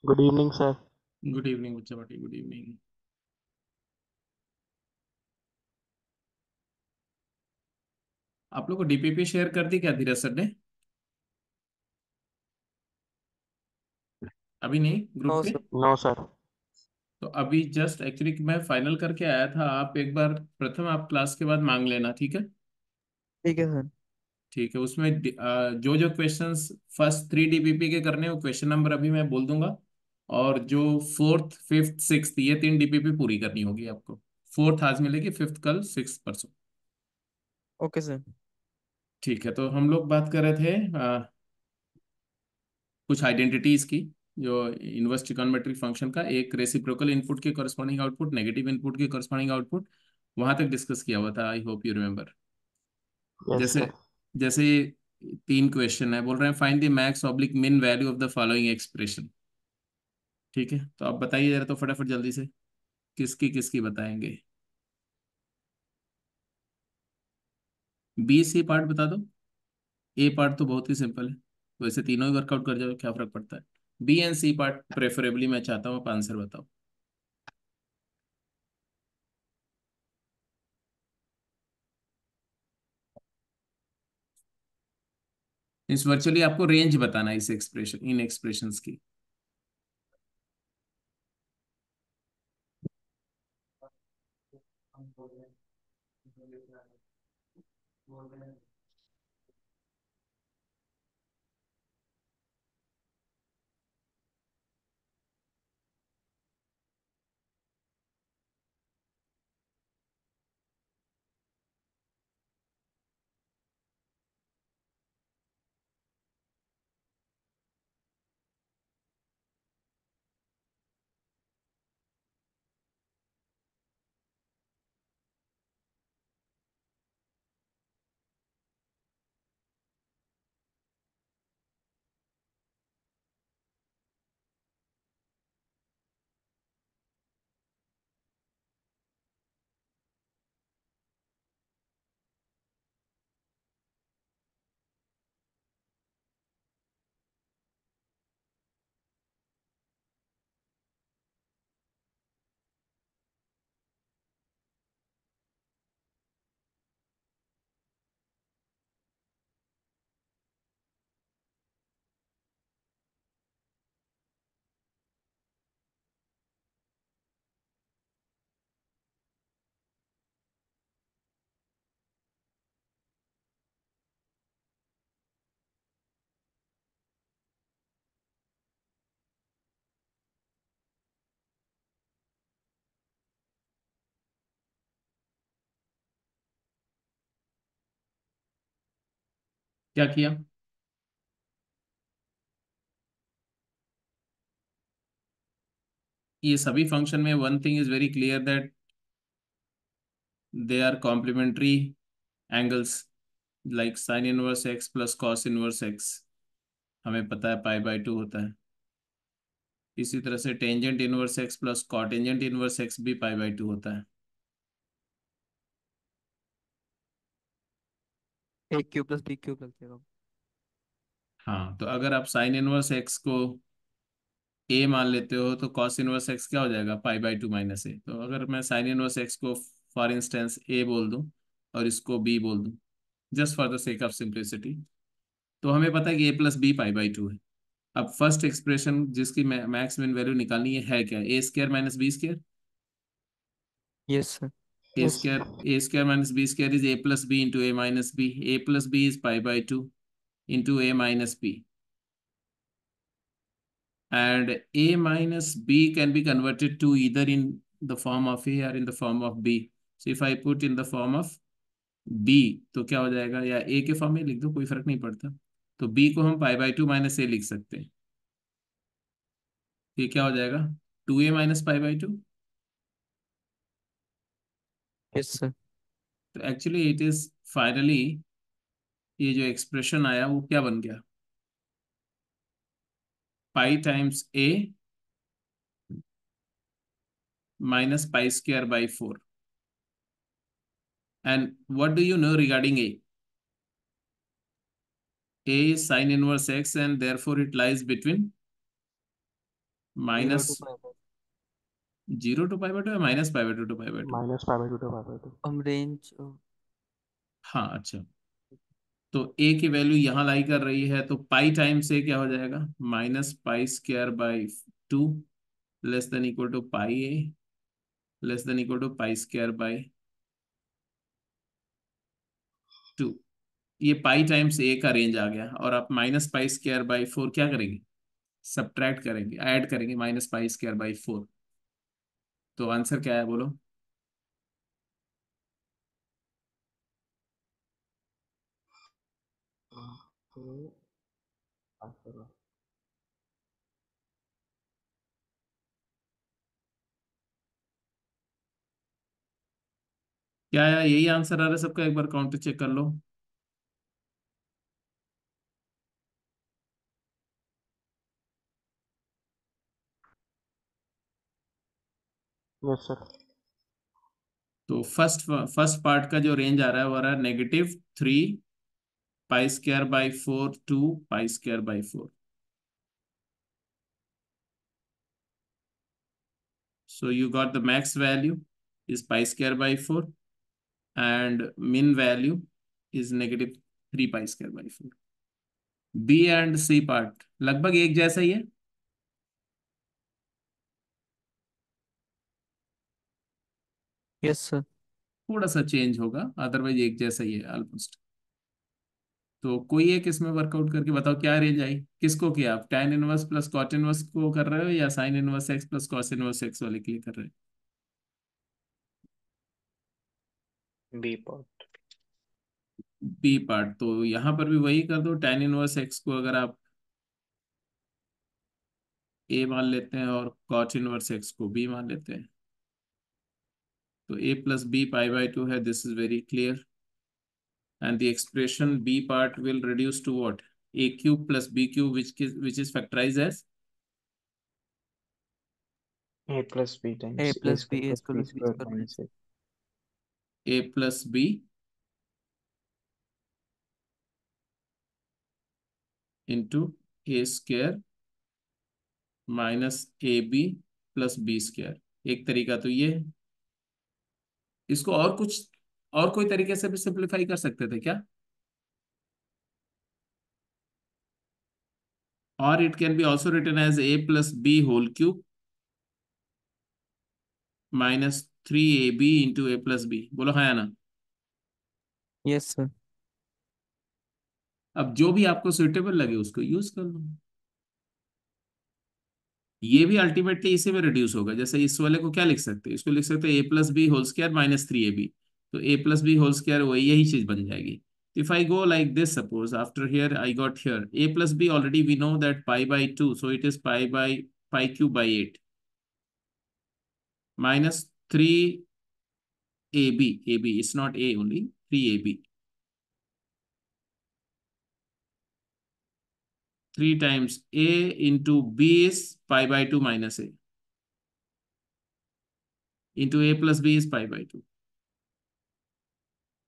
Good evening sir. Good evening बच्चा Bhati, good evening. आप लोग को डीपीपी शेयर कर दी क्या धीरज सर ने? अभी नहीं ग्रुप नो पे? सर। No sir. तो अभी जस्ट एक्चुअली मैं फाइनल करके आया था। आप एक बार प्रथम आप क्लास के बाद मांग लेना, ठीक है? ठीक है सर। ठीक है, उसमें जो जो क्वेश्चंस फर्स्ट 3 डीपीपी के करने हैं वो क्वेश्चन नंबर अभी मैं बोल दूंगा। और जो फोर्थ फिफ्थ सिक्स्थ ये 3 डीपीपी पूरी करनी होगी आपको। फोर्थ आज मिलेगी, फिफ्थ कल, सिक्स्थ परसों। Okay sir. ठीक है, तो हम लोग बात कर रहे थे कुछ आइडेंटिटीज की। जो इनवर्स ट्रिगोनोमेट्रिक फंक्शन का एक रेसिप्रोकल इनपुट के कॉरस्पॉन्डिंग आउटपुट, नेगेटिव इनपुट के कॉरस्पॉन्डिंग आउटपुट, वहां तक डिस्कस किया हुआ था। आई होप यू रिमेम्बर। यस जैसे सर। जैसे 3 क्वेश्चन है, बोल रहे हैं फाइंड द मैक्स ऑब्लिक मिन value of the following expression. ठीक है, तो आप बताइए जरा तो फटाफट जल्दी से, किसकी किसकी बताएंगे? बी सी पार्ट बता दो। ए पार्ट तो बहुत ही सिंपल है, वैसे तीनों ही वर्कआउट कर जाओ, क्या फर्क पड़ता है। B and c part preferably मैं चाहता हूँ आप आंसर बताओ। इस वर्चुअली आपको रेंज बताना है इस एक्सप्रेशन, इन एक्सप्रेशंस की। क्या किया? ये सभी फंक्शन में one thing is very clear that they are complementary angles, like sine inverse x plus cos inverse x, हमें पता है पाई बाय 2 होता है। इसी तरह से tangent inverse x plus cotangent inverse x भी पाई बाय 2 होता है। A q plus b q plus देगा। हाँ, तो अगर आप साइन इनवर्स एक्स को ए मान लेते हो तो कॉस इनवर्स एक्स क्या हो जाएगा, पाई बाय 2 माइनस ए। तो अगर मैं साइन इनवर्स एक्स को फॉर इंस्टेंस ए बोल दूं और इसको बी बोल दूं, just for the sake of simplicity, तो हमें पता है कि a plus b pi by 2 है। अब फर्स्ट एक्सप्रेशन जिसकी मैक्स मिन वैल्यू निकालनी है क्या, a square minus b square. Yes sir. A yes. Square a square minus b square is a plus b into a minus b. A plus b is pi by 2 into a minus b, and a minus b can be converted to either in the form of a or in the form of b. So if I put in the form of b, तो क्या हो जाएगा, या a के form में लिख दो, कोई फर्क नहीं पड़ता। तो b को हम पाई बाई 2 माइनस ए लिख सकते हैं। ये क्या हो जाएगा, 2a minus pi by 2। Yes sir. तो एक्चुअली इट इज फाइनली, ये जो एक्सप्रेशन आया वो क्या बन गया, पाई times A minus pi square by 4। And what do you know regarding A? A is sin inverse x and therefore it lies between zero minus two pi by. 0 to π/2 या -π/2 to π/2? -π/2 to π/2। हम range. हाँ अच्छा। तो ए की value यहाँ लाई कर रही है, तो पाई टाइम्स ए क्या हो जाएगा, -π²/2 < < πa < π² ये पाई टाइम्स ए का रेंज आ गया, और आप -π²/4 क्या करेंगे, सब्ट्रैक्ट करेंगे, ऐड करेंगे -π²/4। तो आंसर क्या है बोलो। तो आंसर क्या है, यही आंसर आ रहा है सबका, एक बार काउंटर चेक कर लो। Yes sir. तो फर्स्ट पार्ट का जो रेंज आ रहा है वो आ रहा है -3 π²/4 to π²/4। So you got the max value is π²/4 and min value is -3 π²/4। B and c part लगभग एक जैसा ही है, यस सर। थोड़ा सा चेंज होगा, अदरवाइज एक जैसा ही है ऑलमोस्ट। तो कोई एक इसमें वर्कआउट करके बताओ क्या रेंज आई, किसको किया आप, tan inverse plus cot inverse को कर रहे हो या sin inverse x plus cos inverse x वाले के लिए कर रहे हो। B part. बी पार्ट, तो यहाँ पर भी वही कर दो, tan इनवर्स x को अगर आप a मान लेते हैं और cot इनवर्स x को b मान लेते हैं, तो a प्लस b π/2 है, this is very clear. And the expression b part will reduce to what, a cube plus b cube, which is factorized as a plus b a times a plus b square a plus b plus b square square minus minus. A. a plus b into a square minus a b plus b square. एक तरीका तो ये है। इसको और कुछ, और कोई तरीके से भी सिंप्लीफाई कर सकते थे क्या, और it can be also written as a plus b whole cube -3ab into a plus b, बोलो हाँ या ना। Yes sir. अब जो भी आपको सुइटेबल लगे उसको यूज कर लो। ये भी अल्टीमेटली इसी में रिड्यूस होगा, जैसे इस वाले को क्या लिख सकते हैं, इसको लिख सकते हैं a+b² -3ab। तो a+b² वही यही चीज बन जाएगी। If I go like this, suppose after here I got here a+b, already we know that π/2, so it is π3/8 -3ab, ab is not a only, 3ab, 3 times a into b is π/2 minus a into a plus b is π/2।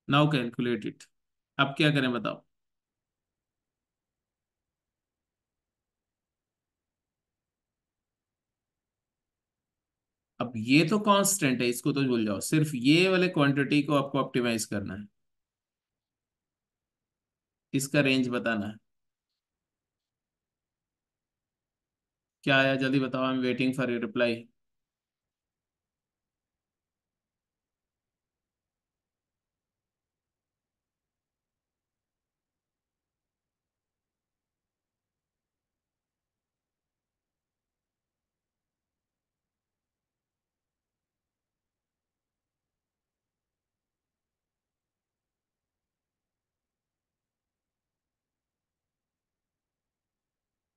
Now calculate it. अब क्या करें बताओ। अब ये तो constant है, इसको तो भूल जाओ, सिर्फ ये वाले क्वांटिटी को आपको ऑप्टिमाइज करना है, इसका रेंज बताना है। क्या आया जल्दी बताओ, I am waiting for your reply.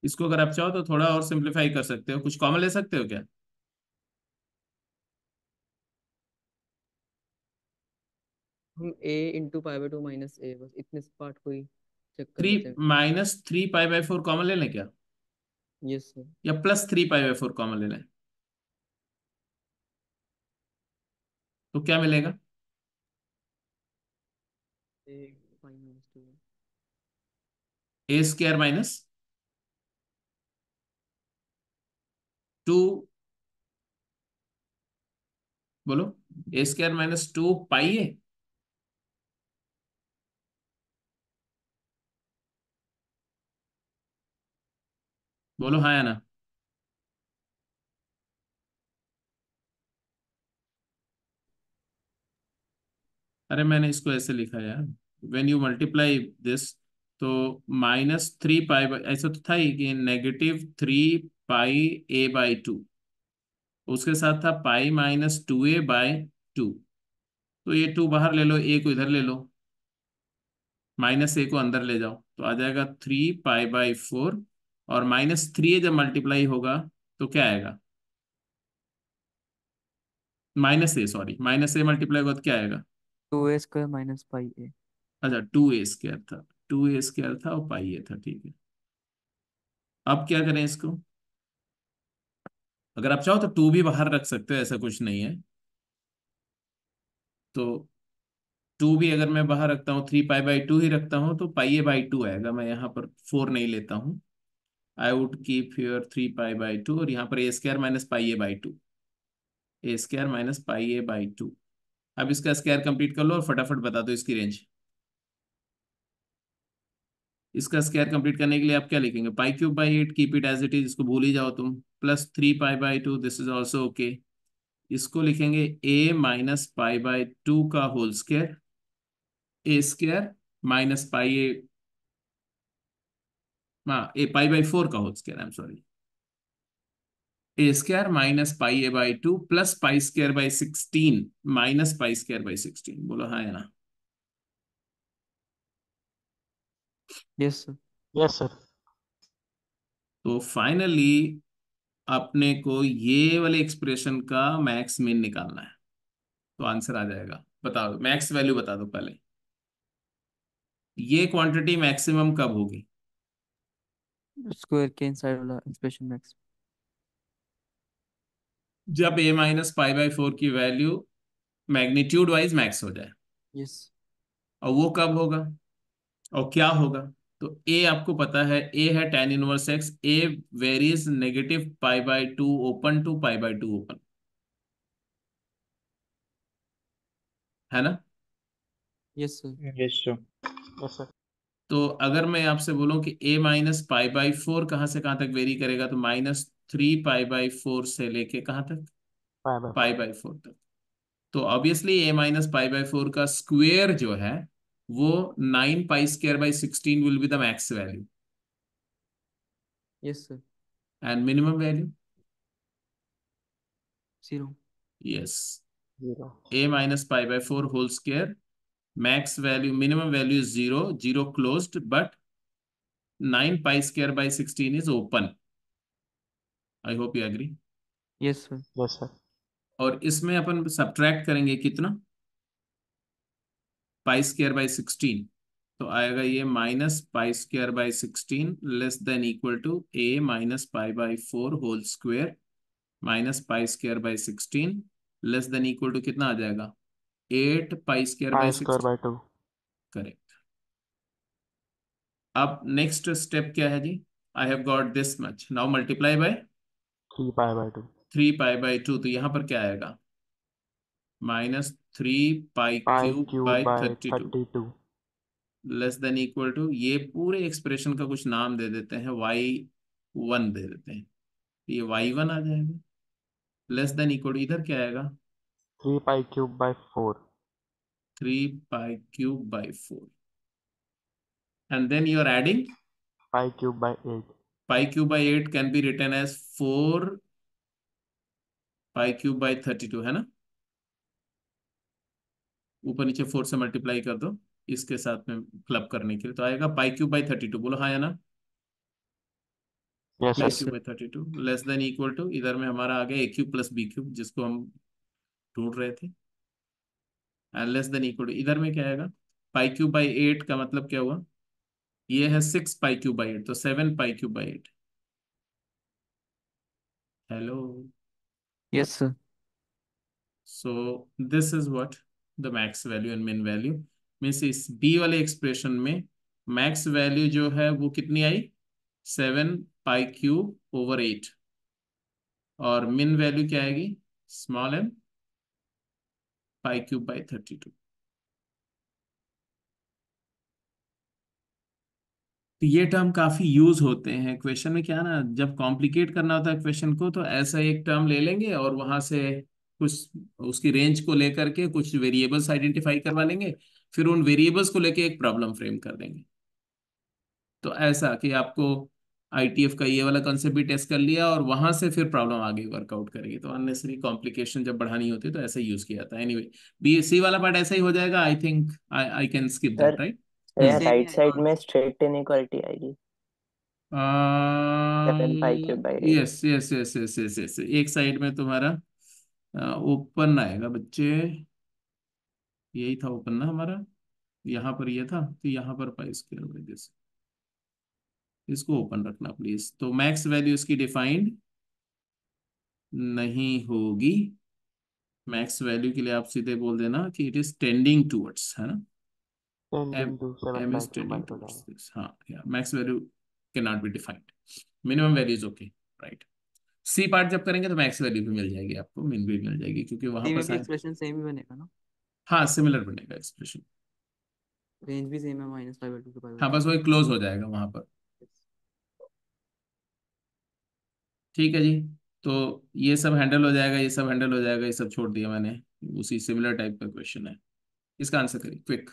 इसको अगर आप चाहो तो थोड़ा और सिंप्लीफाई कर सकते हो, कुछ कॉमन ले सकते हो क्या। हम a into pi by two minus a, बस इतने पार्ट को ही चेक कर थ्री लेते हैं। -3 π/4 कॉमन ले लें क्या, यस सर। या +3 π/4 कॉमन ले लें, तो क्या मिलेगा। A pi minus two. a² minus two, बोलो, a square minus two pi a. बोलो हाँ या ना। अरे मैंने इसको ऐसे लिखा यार, व्हेन यू मल्टीप्लाई दिस, तो -3 पाई, ऐसा तो था ही कि -3 पाई a/2, उसके साथ था पाई -2a/2। तो ये 2 बाहर ले लो, ए को इधर ले लो, -a को अंदर ले जाओ, तो आ जाएगा 3 पाई/4। और -3a जब मल्टीप्लाई होगा तो क्या आएगा? -a, सॉरी, -a मल्टीप्लाई होगा तो क्या आएगा? 2a² माइनस पाई ए। अच्छा, 2a² था, 2a² था और पाई ए था, ठीक है। अब क्या करें इसको? अगर आप चाहो तो 2 भी बाहर रख सकते हो, ऐसा कुछ नहीं है। तो 2 भी अगर मैं बाहर रखता हूँ, 3 पाई/2 ही रखता हूँ, तो पाई a/2 आएगा। मैं यहाँ पर 4 नहीं लेता हूँ। आई वुड कीप हियर 3 पाई/2, और यहाँ पर a² minus pi a/2, a² minus pi a/2। अब इसका स्क्वायर कंप्लीट कर लो और फटाफट बता दो इसकी रेंज। इसका स्क्वायर कंप्लीट करने के लिए आप क्या लिखेंगे? π³ / 8, keep it as it is, इसको भूल ही जाओ तुम, +3 पाई/2, दिस इज ऑल्सो ओके। इसको लिखेंगे a - π/2 का whole square, a² minus pi a, हाँ, ए π/4 का whole square, I am sorry, a² minus pi a/2 plus π² / 16 minus π²/16। बोलो हाँ या ना। Yes sir. Yes sir. तो फाइनली अपने को ये वाले एक्सप्रेशन का मैक्स मिन निकालना है, तो आंसर आ जाएगा। बताओ मैक्स वैल्यू बता दो पहले, ये क्वांटिटी मैक्सिमम कब होगी? स्क्वायर के इनसाइड वाला एक्सप्रेशन मैक्स। जब a - π/4 की वैल्यू मैग्नीट्यूड वाइज मैक्स हो जाए। यस। और वो कब होगा और क्या होगा? तो ए आपको पता है, ए है tan−1x, a varies -π/2 open to π/2 open, है ना? Yes sir. Yes sir. Yes sir. तो अगर मैं आपसे बोलूं कि a - π/4 कहाँ से कहाँ तक वेरी करेगा, तो -3 π/4 से लेके कहाँ तक? π/4। π/4 तक। तो ऑब्वियसली a - π/4 का स्क्वेयर जो है वो 9 π² / 16 will be the max value yes sir. And minimum value. 0। Yes, 0। a - π/4 whole square, max value, minimum value is 0, 0 closed, but 9 π² / 16 is open. I hope you agree. Yes sir. Yes sir. और इसमें अपन subtract करेंगे कितना? π² / 16, तो आएगा ये -π² / 16 < a - π/4 whole square -π² / 16 कितना आ जाएगा? 8 π² / 16। π²/2। Correct. अब नेक्स्ट स्टेप क्या है जी? I have got this much, now multiply by 3 π/2। 3 π/2, तो यहां पर क्या आएगा? -3 π³ / π³ 32 32। ये पूरे एक्सप्रेशन का कुछ नाम दे देते हैं, y1 दे देते हैं, ये y1 आ जाएगा। इधर क्या आएगा? 3 π³ / 4। 3 π³ / 4, and then you are adding π³ / 8। π³ / 8 can be written as 4 π³ / 32, है ना? ऊपर नीचे 4 से मल्टीप्लाई कर दो इसके साथ में क्लब करने के लिए, तो आएगा π³ / 32। बोलो हाँ या ना। Yes pi sir. Yes cube sir. By 32 इधर में हमारा आ गया a³ + b³ जिसको हम ढूंढ रहे थे, एंड इधर में क्या आएगा? π³ / 8 का मतलब क्या हुआ? ये है 6 π³ / 8, तो 7 π³ / 8। Hello. Yes sir. So this is what the max value and मिन वैल्यू मीन्स। इस बी वाले एक्सप्रेशन में मैक्स वैल्यू जो है वो कितनी आई? 7 π³ / 8। और मिन वैल्यू क्या आएगी, स्मॉल एम π³/32। तो ये टर्म काफी यूज होते हैं क्वेश्चन में। क्या ना, जब कॉम्प्लिकेट करना होता है क्वेश्चन को तो ऐसा एक टर्म ले लेंगे और वहां से कुछ उसकी रेंज को लेकर के कुछ वेरिएबल्स आइडेंटिफाई करवा लेंगे, फिर उन वेरिएबल्स को लेके एक प्रॉब्लम फ्रेम कर देंगे। तो ऐसा कि आपको आईटीएफ का ये वाला कंसेप्ट भी टेस्ट कर लिया और वहां से फिर प्रॉब्लम आगे वर्कआउट करेगी। तो अननेसरी कॉम्प्लिकेशन जब बढ़ानी होती है तो ऐसा यूज किया जाता है। एनीवे, बी सी वाला पार्ट ऐसा ही हो जाएगा। I think I can skip sir that, right? यहाँ सेम ही राइट आएगा साइड में आंसर। स्ट्रेट इनइक्वालिटी आएगी 7π³/8। Yes yes yes yes yes yes, एक साइड में तुम्हारा ओपन आएगा बच्चे। यही था ओपन ना हमारा, यहाँ पर ये था, तो यहाँ पर π², इसको ओपन रखना प्लीज। तो मैक्स वैल्यू इसकी डिफाइंड नहीं होगी। मैक्स वैल्यू के लिए आप सीधे बोल देना कि इट इज टेंडिंग टूवर्ड्स, है ना? M tending to seven m by is two tending by हो टूवर्ड्स जाएगा। दिस। हाँ, या max value can not be defined, minimum value is okay, right? C part जब करेंगे तो मैक्स वैल्यू भी मिल जाएगी आपको, मिन भी मिल जाएगी, क्योंकि वहां सी पर में भी एक्सप्रेशन सेम ही बनेगा ना? हाँ सिमिलर बनेगा एक्सप्रेशन। रेंज भी सेम है, -π/2 to हाँ, π/2। बस वही क्लोज हो जाएगा वहां पर। ठीक है जी। तो ये सब हैंडल हो जाएगा, ये सब हैंडल हो जाएगा, ये सब छोड़ दिया मैंने। उसी सिमिलर टाइप का क्वेश्चन है, इसका आंसर करिए क्विक।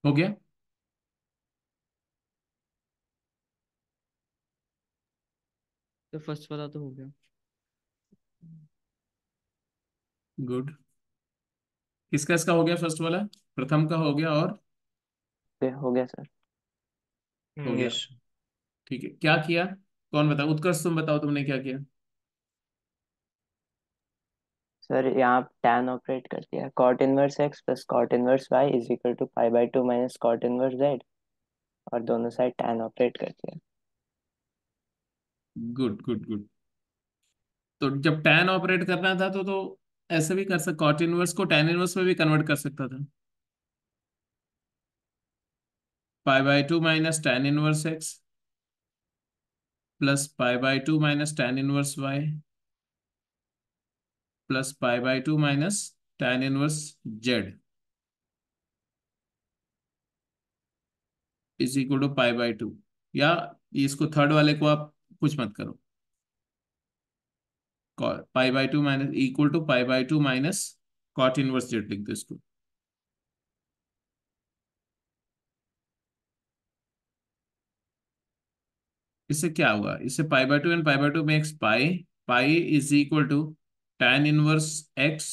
हो गया। तो फर्स्ट वाला तो हो गया। गुड। किसका इसका हो गया फर्स्ट वाला? प्रथम का हो गया, और हो गया सर। हो गया। यस। ठीक है, क्या किया? कौन बताओ? उत्कर्ष तुम बताओ, तुमने क्या किया? सर यहाँ tan ऑपरेट कर दिया, cot inverse x plus cot inverse y is equal to pi by two minus cot inverse z, और दोनों साइड tan ऑपरेट कर दिया। Good good good. तो जब tan ऑपरेट करना था तो ऐसे भी कर सकता, कॉट इनवर्स को tan इनवर्स में भी कन्वर्ट कर सकता था। Pi by two minus tan inverse x plus pi by two minus tan inverse y plus pi by two minus tan inverse z is equal to pi by two. या इसको third वाले को आप कुछ मत करो, pi by two minus equal to pi by two minus cot inverse z लिख दो इसको। इससे क्या हुआ? इससे pi by two and pi by two makes pi, pi is equal to tan inverse x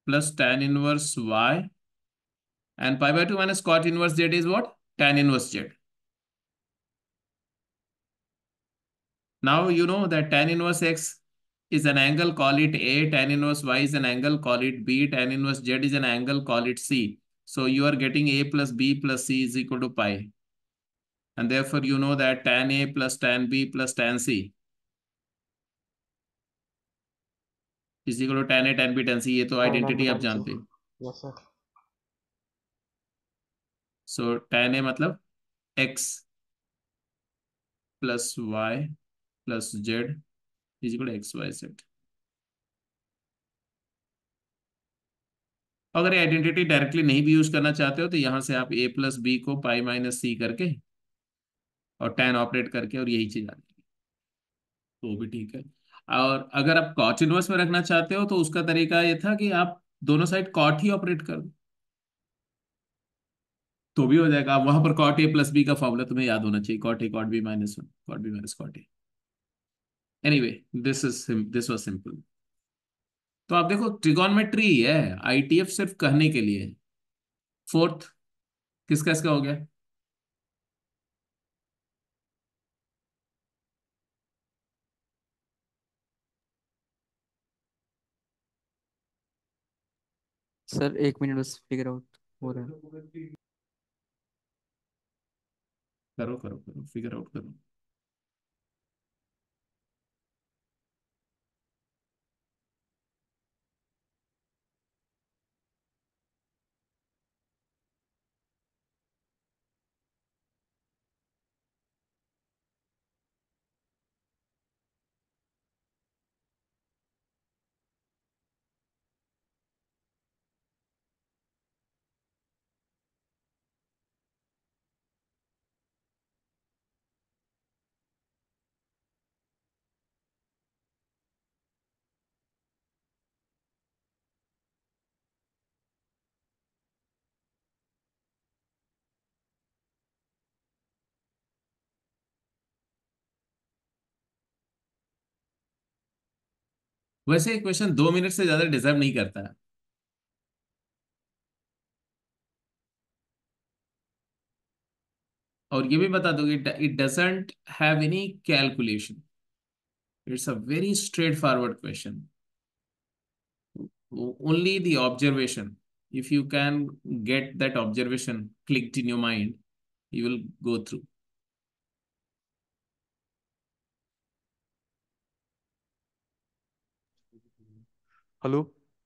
plus tan inverse y and pi by two minus cot inverse z is what? tan inverse z. Now you know that tan inverse x is an angle, call it A, tan inverse y is an angle, call it B, tan inverse z is an angle, call it C. So you are getting A plus B plus C is equal to pi. And therefore you know that tan A plus tan B plus tan C is equal to tan A, tan B, tan C. ये तो tan identity आप tan c. जानते हो। Yes sir. So tan A मतलब x plus y plus z is equal to x, y, z। अगर ये identity directly नहीं भी यूज करना चाहते हो तो यहां से आप a प्लस बी को पाई माइनस सी करके और tan ऑपरेट करके और यही चीज आती है, तो वो भी ठीक है। और अगर आप कॉट इनवर्स में रखना चाहते हो तो उसका तरीका ये था कि आप दोनों साइड कॉट ही ऑपरेट कर दो, तो भी हो जाएगा। आप वहां पर कॉट ए प्लस बी का फॉर्मूला तुम्हें याद होना चाहिए, cot a cot b minus one, cot b minus cot a. Anyway, this was simple. तो आप देखो ट्रिगोनोमेट्री है, आईटीएफ सिर्फ कहने के लिए है। फोर्थ किसका इसका हो गया? सर 1 मिनट बस, फिगर आउट हो रहा है। करो करो करो, फिगर आउट करो। वैसे क्वेश्चन 2 मिनट से ज्यादा डिजर्व नहीं करता है। और ये भी बता दो, it doesn't have any calculation, it's a very straight forward question, only the observation. If you can get that observation clicked in your mind, you will go through. Hello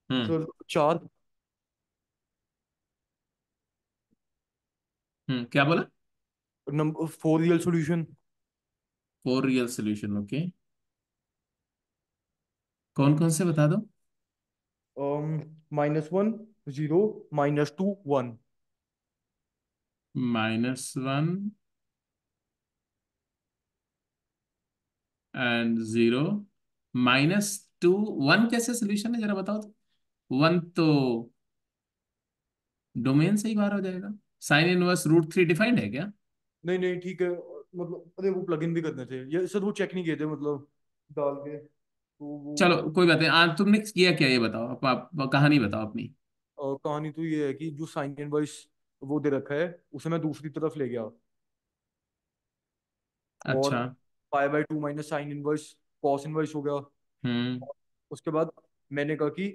sir. 4। क्या बोला? Number 4 real solution. 4 real solution, okay. कौन कौन से बता दो? -1 0 -2 1। -1 and 0, -2 1 कैसे solution है जरा बताओ तो। 1 तो डोमेन से ही बाहर हो जाएगा। साइन इनवर्स √3 डिफाइंड है क्या? नहीं नहीं ठीक है, मतलब अरे वो प्लग इन भी करने थे ये सर, वो चेक नहीं किए थे मतलब डाल के, तो वो चलो कोई बात नहीं, आज तुमने किया क्या ये बताओ, आप कहानी बताओ अपनी। कहानी तो ये है कि जो साइन इनवर्स वो दे रखा है, उसे मैं दूसरी तरफ ले गया, और अच्छा। Pi by two minus sine inverse cos inverse हो गया। हम्म। उसके बाद मैंने कहा कि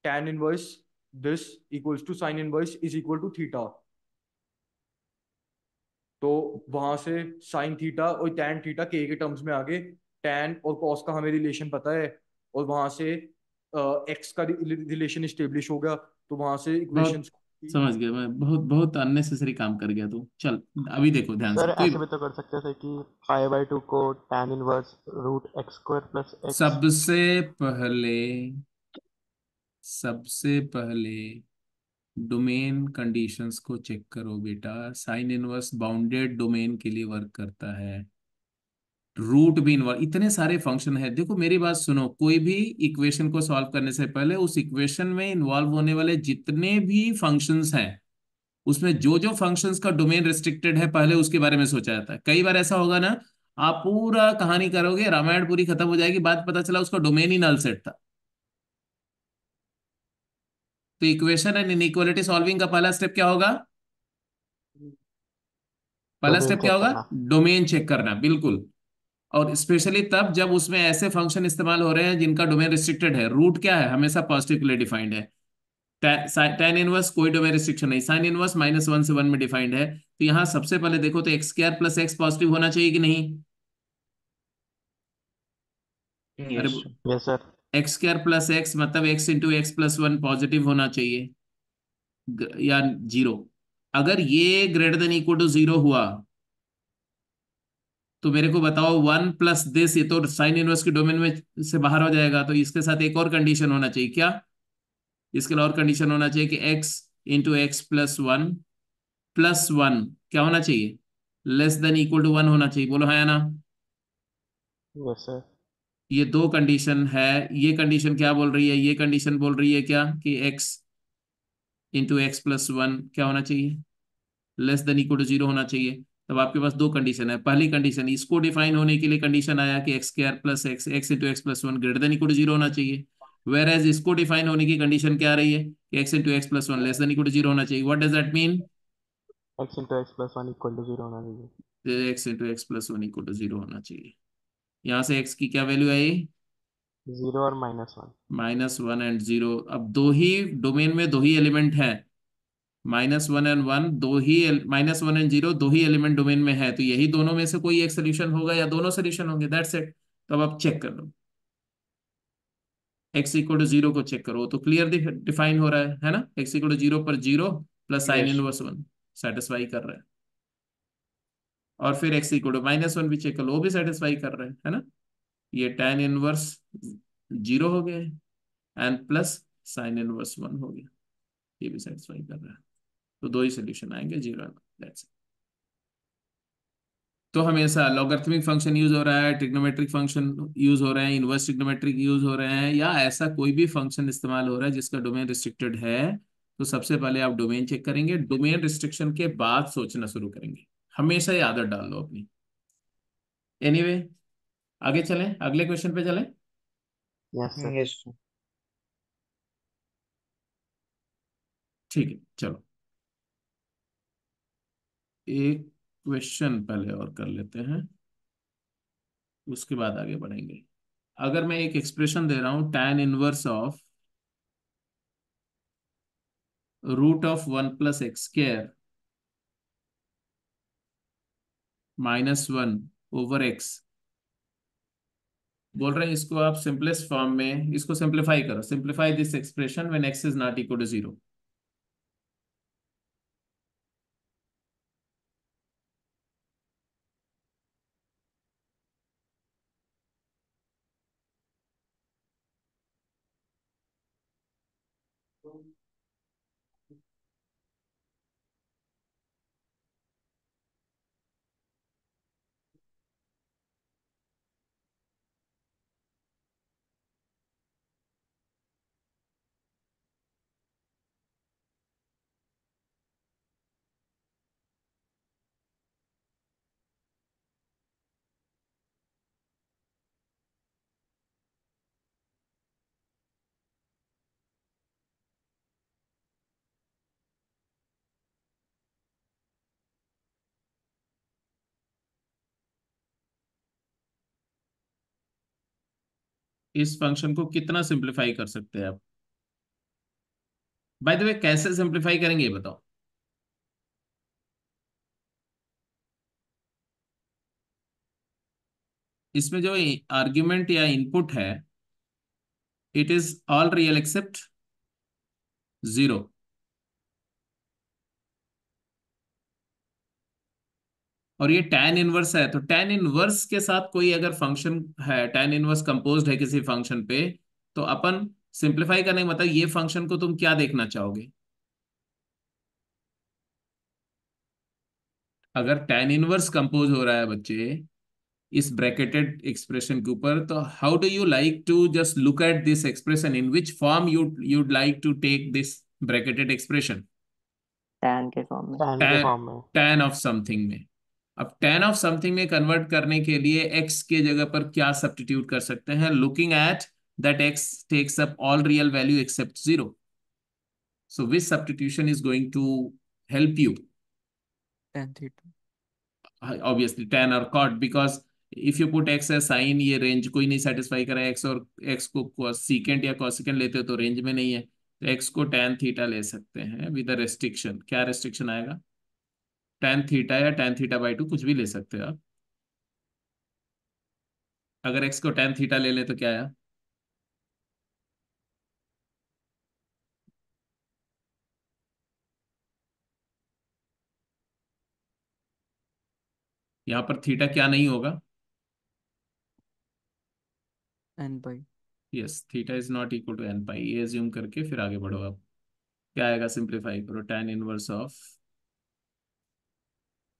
tan inverse this equals to sine inverse is equal to theta. तो वहां से साइन थीटा और tan थीटा के टर्म्स में आ गए, tan और cos का हमें रिलेशन पता है, और वहां से एक्स का रिलेशन स्टेब्लिश हो गया, तो वहां से बहुत इक्वेशंस। समझ गया मैं, बहुत बहुत अननेसेसरी काम कर गया तू। चल अभी देखो ध्यान से, सर कोई ऐसे भी तो कर सकते थे कि पाई बाय टू को tan inverse root x square plus x. सबसे पहले सबसे पहले डोमेन कंडीशंस को चेक करो बेटा। साइन इनवर्स बाउंडेड डोमेन के लिए वर्क करता है, रूट भी इन्वॉल्व, इतने सारे फंक्शन है। देखो मेरी बात सुनो, कोई भी इक्वेशन को सॉल्व करने से पहले उस इक्वेशन में इन्वॉल्व होने वाले जितने भी फंक्शंस हैं, उसमें जो जो फंक्शंस का डोमेन रिस्ट्रिक्टेड है पहले उसके बारे में सोचा जाता है। कई बार ऐसा होगा ना, आप पूरा कहानी करोगे, रामायण पूरी खत्म हो जाएगी, बाद पता चला उसका डोमेन ही नल सेट था। तो इक्वेशन एंड इनइक्वालिटी सॉल्विंग का पहला स्टेप क्या होगा? पहला डोमेन स्टेप क्या चेक होगा? करना। डोमेन चेक करना, बिल्कुल। और स्पेशली तब जब उसमें ऐसे फंक्शन इस्तेमाल हो रहे हैं जिनका डोमेन रिस्ट्रिक्टेड है। रूट क्या है? हमेशा पॉजिटिव के लिए डिफाइंड है। tan इनवर्स कोई डोमेन रिस्ट्रिक्शन नहीं, साइन इनवर्स -1 से 1 में डिफाइंड है। तो यहाँ सबसे पहले देखो तो x square plus x positive होना चाहिए कि नहीं? अरे, yes. Yes sir. X square plus x मतलब x into x plus one positive होना चाहिए, या जीरो। अगर ये greater than equal to zero हुआ तो मेरे को बताओ, वन प्लस दिस, ये तो साइन इनवर्स के डोमेन में से बाहर हो जाएगा। तो इसके साथ एक और कंडीशन होना चाहिए क्या? इसके लिए और कंडीशन होना चाहिए कि x into x plus one क्या होना चाहिए? Less than equal to one होना चाहिए। बोलो हाँ या ना? Yes sir. ये दो कंडीशन है। ये कंडीशन क्या बोल रही है? ये कंडीशन बोल रही है क्या कि x into x plus one क्या होना चाहिए? Less than equal to zero होना चाहिए। तब आपके पास दो कंडीशन है। पहली कंडीशन, इसको डिफाइन होने के लिए कंडीशन आया कि x square plus x x into x plus one greater than equal to zero होना चाहिए। वेर एज इसको डिफाइन होने की कंडीशन क्या आ रही है कि x into x plus one less than equal to zero होना चाहिए। What does that mean? X into x plus one equal to zero होना चाहिए। X into x plus one equal to zero होना चाहिए। यहाँ से एक्स की क्या वैल्यू आई? जीरो और -1। -1 एंड जीरो। अब दो ही डोमेन में दो ही एलिमेंट है, -1 एंड वन, दो ही, -1 एंड जीरो दो ही एलिमेंट डोमेन में है। तो यही दोनों में से कोई एक सोल्यूशन होगा या दोनों सोल्यूशन होंगे, दैट्स इट। तो अब आप चेक कर लो, एक्स इक्वल टू जीरो को चेक करो तो क्लियर डिफाइन हो रहा है ना? एक्स इक्वल टू जीरो पर zero plus sign yes. Inverse one satisfy कर रहा है। और फिर एक्स इक्वल टू -1 भी चेक कर लो, वो भी सेटिस्फाई कर रहे हैं, है ना? ये tan इनवर्स जीरो हो गया and plus sine inverse one हो गया, ये भी सेटिस्फाई कर रहा है। तो दो ही सोल्यूशन आएंगे, जीरो, दैट्स। तो हमेशा लॉगरिथमिक फंक्शन यूज हो रहा है, ट्रिग्नोमेट्रिक फंक्शन यूज हो रहे हैं, इनवर्स ट्रिग्नोमेट्रिक यूज हो रहे हैं, या ऐसा कोई भी फंक्शन इस्तेमाल हो रहा है जिसका डोमेन रिस्ट्रिक्टेड है, तो सबसे पहले आप डोमेन चेक करेंगे। डोमेन रिस्ट्रिक्शन के बाद सोचना शुरू करेंगे। हमेशा ये आदत डाल लो अपनी। एनीवे, आगे चलें, अगले क्वेश्चन पे चलें। Yes sir. यस। ठीक है, चलो एक क्वेश्चन पहले और कर लेते हैं, उसके बाद आगे बढ़ेंगे। अगर मैं एक एक्सप्रेशन दे रहा हूं, tan inverse of √1 + x² -1 over x, बोल रहे हैं इसको आप सिंपलेस्ट फॉर्म में इसको सिंप्लीफाई करो। Simplify this expression when x is not equal to zero. इस फंक्शन को कितना सिंप्लीफाई कर सकते हैं आप? बाय द वे कैसे सिंप्लीफाई करेंगे ये बताओ। इसमें जो आर्ग्यूमेंट या इनपुट है, it is all real except zero. और ये tan इनवर्स है, तो tan इनवर्स के साथ कोई अगर फंक्शन है, tan इनवर्स कंपोज्ड है किसी फंक्शन पे, तो अपन सिंप्लीफाई करने का मतलब ये फंक्शन को तुम क्या देखना चाहोगे? अगर tan इनवर्स कंपोज हो रहा है बच्चे इस ब्रैकेटेड एक्सप्रेशन के ऊपर, तो how do you like to just look at this expression, in which form you'd like to take this bracketed expression? tan के फॉर्म में। tan के tan फॉर्म में। tan ऑफ समथिंग में। अब tan ऑफ समथिंग में convert करने के लिए x के जगह पर क्या सब्स्टिट्यूट कर सकते हैं? Looking at that x takes up all real value except zero, so which substitution is going to help you? tan theta. Obviously tan और cot, because if you put x as sine, ये range कोई नहीं satisfy करा, x और x को secant या cosecant लेते हो तो रेंज में नहीं है, तो x को tan थीटा ले सकते हैं विद रेस्ट्रिक्शन। क्या रेस्ट्रिक्शन आएगा? tan थीटा या tan थीटा बाई टू, कुछ भी ले सकते हो आप। अगर x को tan थीटा ले ले तो क्या आया? यहाँ पर थीटा क्या नहीं होगा? n by. Yes, theta is not equal to n pi, ये एज्यूम करके फिर आगे बढ़ो आप। क्या आएगा? सिंप्लीफाई करो, tan इनवर्स ऑफ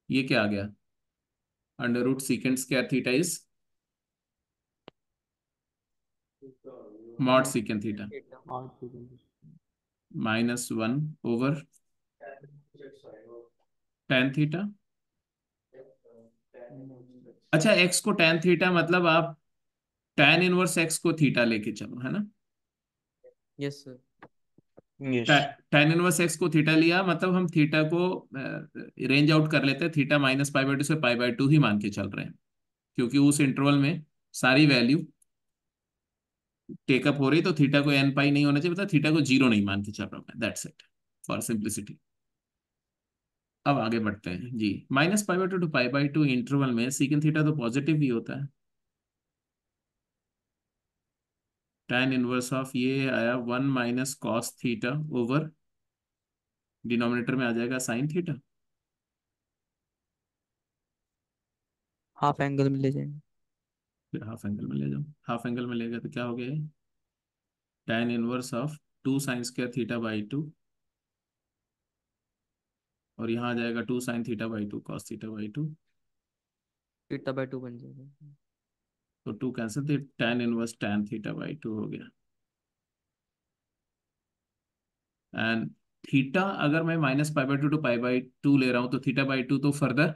ये क्या आ गया? Under root secant square theta is mod secant theta और ठीक -1 ओवर tan थीटा। अच्छा, x को tan थीटा मतलब आप tan इनवर्स x को थीटा लेके चलो, है ना? Yes sir. Yes. tan inverse x को थीटा लिया मतलब हम थीटा को रेंज आउट कर लेते हैं, थीटा -π/2 से π/2 ही मान के चल रहे हैं, क्योंकि उस इंटरवल में सारी वैल्यू टेकअप हो रही, तो थीटा को n पाई नहीं होना चाहिए, मतलब थीटा को जीरो नहीं मान के चल रहा हूं मैं, दैट्स इट फॉर सिंप्लिसिटी। अब आगे बढ़ते हैं जी। -π/2 टू π/2 इंटरवल में सीकेंट थीटा तो पॉजिटिव ही होता है। tan इनवर्स ऑफ ये आया 1 minus cos theta over denominator में आ जाएगा साइन थीटा। हाफ एंगल में ले जाएंगे। फिर हाफ एंगल में ले जाओ, हाफ एंगल में ले गए तो क्या हो गया? tan inverse of 2 sign square theta by 2, और यहाँ आ जाएगा 2 sine theta by 2 cos theta by 2, theta by 2 बन जाएगा। तो 2 कैंसिल, तो tan inverse tan theta by 2 हो गया। एंड थीटा अगर मैं -π/2 टू π/2 ले रहा हूँ, तो थीटा बाई 2 तो फर्दर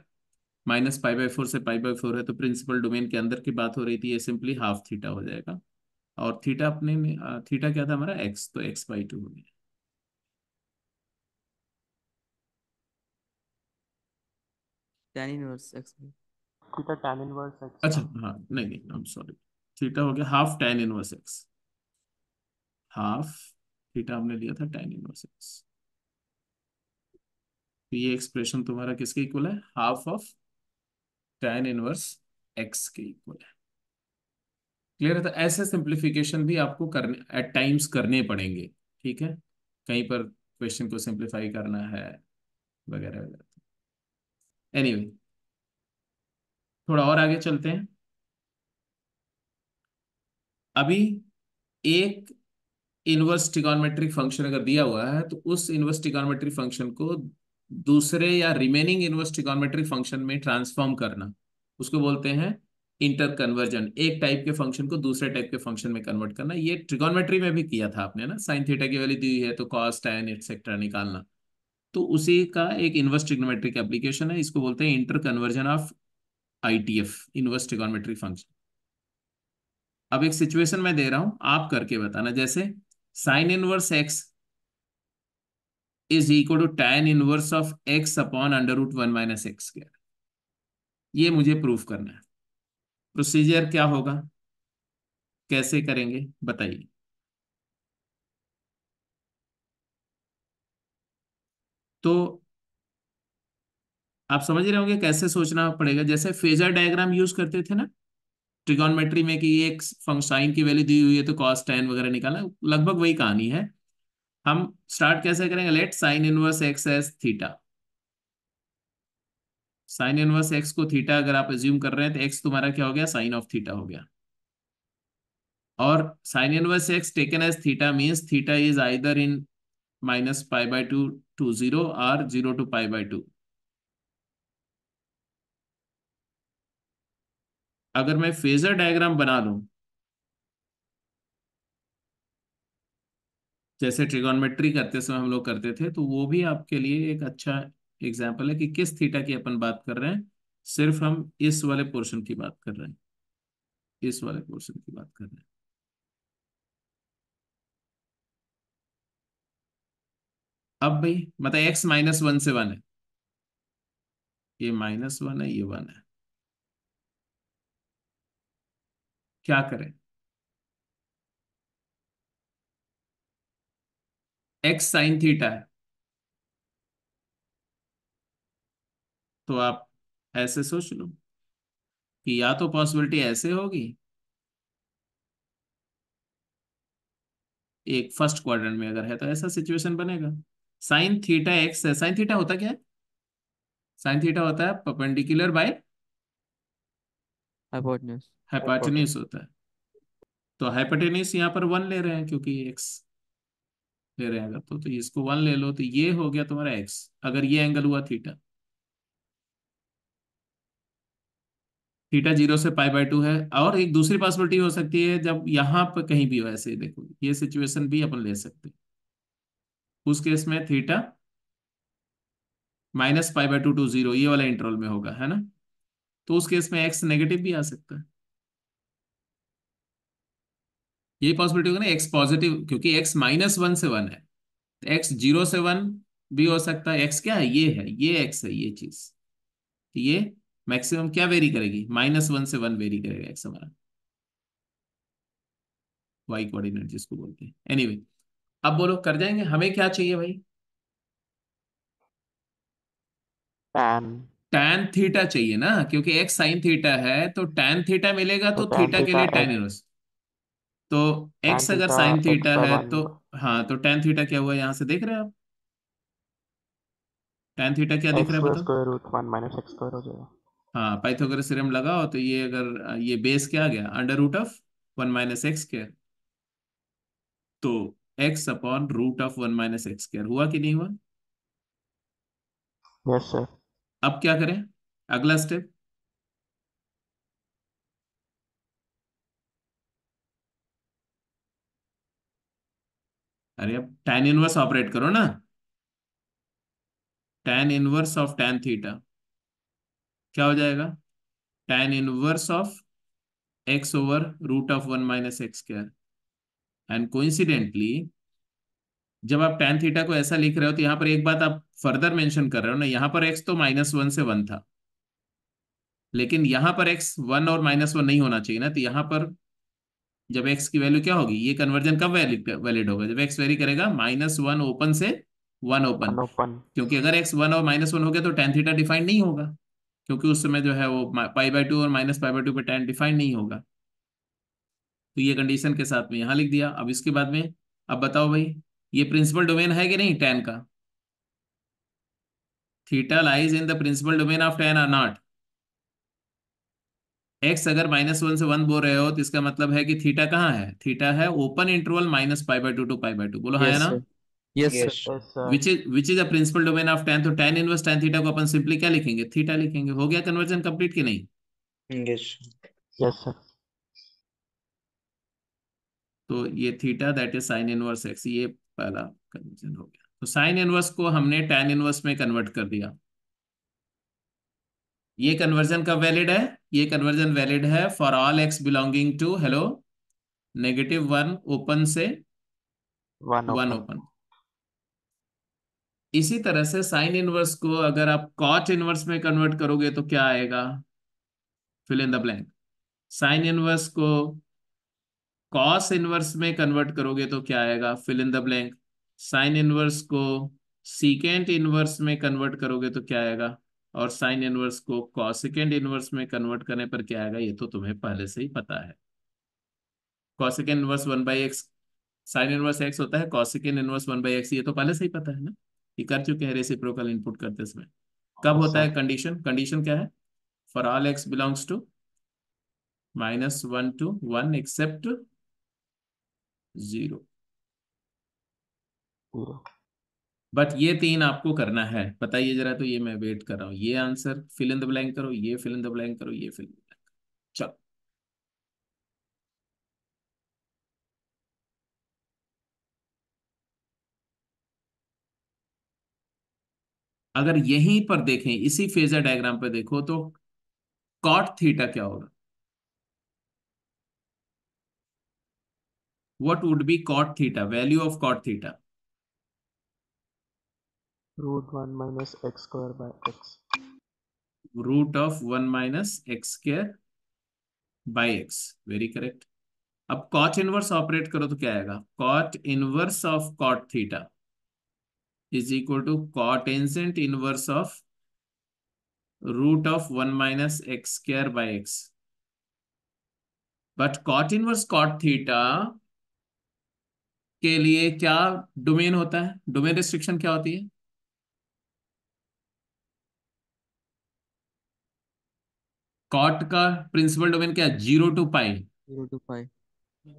-π/4 से π/4 है, तो प्रिंसिपल डोमेन के अंदर की बात हो रही थी, ये सिंपली हाफ थीटा हो जाएगा। और थीटा अपने में थीटा क्या था हमारा? x, तो x/2 हो गया। tan इनवर्स x में। थीटा tan इनवर्स x अच्छा, था। हाँ, नहीं नहीं, आई एम सॉरी, थीटा हो गया half tan inverse x, half theta हमने लिया था tan इनवर्स x, तो ये एक्सप्रेशन तुम्हारा किसके इक्वल है? Half of tan inverse x के इक्वल है। क्लियर है? तो ऐसे सिंप्लीफिकेशन भी आपको करने एट टाइम्स करने पड़ेंगे, ठीक है? कहीं पर क्वेश्चन को सिंप्लीफाई करना है वगैरह वगैरह। एनीवे, थोड़ा और आगे चलते हैं। अभी एक इनवर्स ट्रिगोनोमेट्रिक फंक्शन अगर दिया हुआ है, तो उस इनवर्स ट्रिगोनोमेट्रिक फंक्शन को दूसरे या रिमेनिंग इनवर्स ट्रिगोनोमेट्रिक फंक्शन में ट्रांसफॉर्म करना, उसको बोलते हैं इंटर कन्वर्जन। एक टाइप के फंक्शन को दूसरे टाइप के फंक्शन में कन्वर्ट करना। ये ट्रिगोनोमेट्री में भी किया था आपने ना, साइन थीटा की वैल्यू दी है तो कॉस टैन एक्सेट्रा निकालना, तो उसी का एक इनवर्स ट्रिग्नोमेट्रिक एप्लीकेशन है, इसको बोलते हैं inter conversion of ITF, inverse trigonometric function. अब एक सिचुएशन मैं दे रहा हूं, आप करके बताना, जैसे sine inverse x is equal to tan inverse of x upon √1 - x²। ये मुझे प्रूफ करना है। प्रोसीजर क्या होगा? कैसे करेंगे बताइए। तो आप समझ रहे होंगे कैसे सोचना पड़ेगा, जैसे फेजर डायग्राम यूज करते थे ना ट्रिगोनोमेट्री में, कि ये एक साइन की वैल्यू दी हुई है तो कॉस टेन वगैरह निकालना, लगभग वही कहानी है। हम स्टार्ट कैसे करेंगे, let sine inverse x as theta. Sine inverse x को थीटा अगर आप एज्यूम कर रहे हैं तो एक्स तुम्हारा क्या हो गया, साइन ऑफ थीटा हो गया। और sine inverse x taken as theta means theta is either in minus pi by two to zero और zero to pi by two. अगर मैं फेजर डायग्राम बना लूं जैसे ट्रिगोनोमेट्री करते समय हम लोग करते थे, तो वो भी आपके लिए एक अच्छा एग्जाम्पल है कि किस थीटा की अपन बात कर रहे हैं। सिर्फ हम इस वाले पोर्शन की बात कर रहे हैं, इस वाले पोर्शन की बात कर रहे हैं। अब भाई मतलब एक्स माइनस वन से वन है, ये माइनस वन है, ये वन है, क्या करें। एक्स साइन थीटा है, तो आप ऐसे सोच लो कि या तो पॉसिबिलिटी ऐसे होगी, एक फर्स्ट क्वाड्रेंट में अगर है तो ऐसा सिचुएशन बनेगा। साइन थीटा एक्स है, साइन थीटा होता क्या है, साइन थीटा होता है परपेंडिकुलर बाय हाइपोटेन्यूज। हाइपोटेन्यूज होता है। तो हाइपोटेन्यूज यहाँ पर वन ले रहे हैं क्योंकि एक्स ले रहे हैं अगर, तो इसको वन ले लो, तो ये हो गया तुम्हारा एक्स, अगर ये एंगल हुआ थीटा। थीटा जीरो से पाई बाय टू है। और एक दूसरी पॉसिबिलिटी हो सकती है जब यहाँ पर कहीं भी हो, ऐसे देखो ये सिचुएशन भी अपन ले सकते हैं। उस केस में theta minus pi by two to zero ये वाला इंटरवल में होगा, है ना। तो उस केस में एक्स नेगेटिव भी आ सकता है, ये पॉसिबिलिटी होगा ना, एक्स पॉजिटिव, क्योंकि एक्स माइनस वन से वन है, तो एक्स जीरो से वन भी हो सकता है। एक्स क्या है, ये एक्स है ये चीज, तो ये मैक्सिमम क्या वेरी करेगी, माइनस वन से वन वेरी करेगा एक्स हमारा, वाई कोऑर्डिनेट जिसको बोलते हैं। एनीवे अब बोलो कर जाएंगे, हमें क्या चाहिए भाई, tan। टैन थीटा चाहिए ना, क्योंकि एक्स साइन थीटा है तो टैन थीटा मिलेगा, तो तो tan थीटा के थीटा लिए टैन x, इनवर्स। तो tan एक्स अगर theta sine x theta by है वन। तो, हाँ तो टैन थीटा क्या हुआ यहां से देख रहे हैं आप, टैन थीटा क्या दिख रहा एक्स है बताओ। Square root one minus x square हो जाएगा। हाँ पाइथागोरस थ्योरम लगाओ, तो ये अगर ये बेस क्या आ गया, under root of one minus x square, तो x upon root of one minus x square हुआ कि नहीं हुआ। Yes sir. अब क्या करें, अगला स्टेप, अरे अब टैन इनवर्स ऑपरेट करो ना, tan inverse of tan theta क्या हो जाएगा, tan inverse of x over root of one minus x square. And coincidentally जब आप टैन थीटा को ऐसा लिख रहे हो तो यहाँ पर एक बात आप फर्दर मेंशन कर रहे हो ना, यहाँ पर एक्स तो माइनस वन से वन था, लेकिन यहाँ पर एक्स वन और माइनस वन नहीं होना चाहिए ना, तो यहाँ पर जब एक्स की वैल्यू क्या होगी, ये कन्वर्जन कब वैलिड वैलिड होगा, जब एक्स वेरी करेगा माइनस वन ओपन से वन ओपन। One open. क्योंकि अगर एक्स वन और माइनस वन हो गया तो टैन थीटा डिफाइन नहीं होगा, क्योंकि उस समय जो है वो पाई बाय टू और माइनस पाई बाय टू पे टैन डिफाइन नहीं होगा। तो ये कंडीशन के साथ में यहाँ लिख दिया। अब इसके बाद में अब बताओ भाई, ये प्रिंसिपल डोमेन है कि नहीं टैन का, theta lies in the principal domain of tan or not. X अगर माइनस वन से वन बोल रहे हो तो इसका मतलब है कि थीटा कहाँ है, थीटा है open interval minus pi by two to pi by two, बोलो हाँ या यस ना। Sir. Yes sir. Yes. Yes sir. Which is a principal domain of tan, तो टैन इनवर्स टैन थीटा को अपन सिंपली क्या लिखेंगे, थीटा लिखेंगे। हो गया कन्वर्जन कंप्लीट कि नहीं। यस। Yes sir. तो ये theta that is sine inverse x, ये पहला कन्वर्जन हो गया। तो साइन इनवर्स को हमने टैन इनवर्स में कन्वर्ट कर दिया। ये कन्वर्जन कब वैलिड है, ये कन्वर्जन वैलिड है for all x belonging to hello negative one open से वन वन ओपन। ओपन। इसी तरह से साइन इनवर्स को अगर आप कॉट इनवर्स में कन्वर्ट करोगे तो क्या आएगा, fill in the blank. Sine inverse को कॉस इनवर्स में कन्वर्ट करोगे तो क्या आएगा, fill in the blank. Sine inverse को सीकेंट इनवर्स में कन्वर्ट करोगे तो क्या आएगा, और साइन इनवर्स को कॉसेकेंट इनवर्स में कन्वर्ट करने पर क्या आएगा, ये तो तुम्हें पहले से ही पता है। Cosecant inverse 1/x, sine inverse x होता है, कॉसेकेंट इनवर्स 1/x, ये तो पहले से ही पता है ना, ये कर चुके हैं रेसिप्रोकल इनपुट करते समय। कब यस होता है सर। कंडीशन, कंडीशन क्या है, for all x belongs to -1 to 1 except 0। 0। But ये तीन आपको करना है, बताइए जरा, तो ये मैं वेट कर रहा हूँ, ये answer fill in the blank करो, ये फिल इन द ब्लैंक करो, ये फिल इन द ब्लैंक। चलो, अगर यहीं पर देखें, इसी फेजर डायग्राम पे देखो तो कॉट थीटा क्या होगा, what would be cot theta, value of cot theta. √1 minus x square by x. √(1 - x²) by x, very correct. अब कॉट इनवर्स ऑपरेट करो तो क्या आएगा, cot inverse of cot theta is equal to cot एंसेंट inverse of √(1 - x² by x. But cot inverse cot theta के लिए क्या domain होता है, डोमेन रिस्ट्रिक्शन क्या होती है, कॉट का प्रिंसिपल डोमेन क्या है, 0 to π। 0 to π।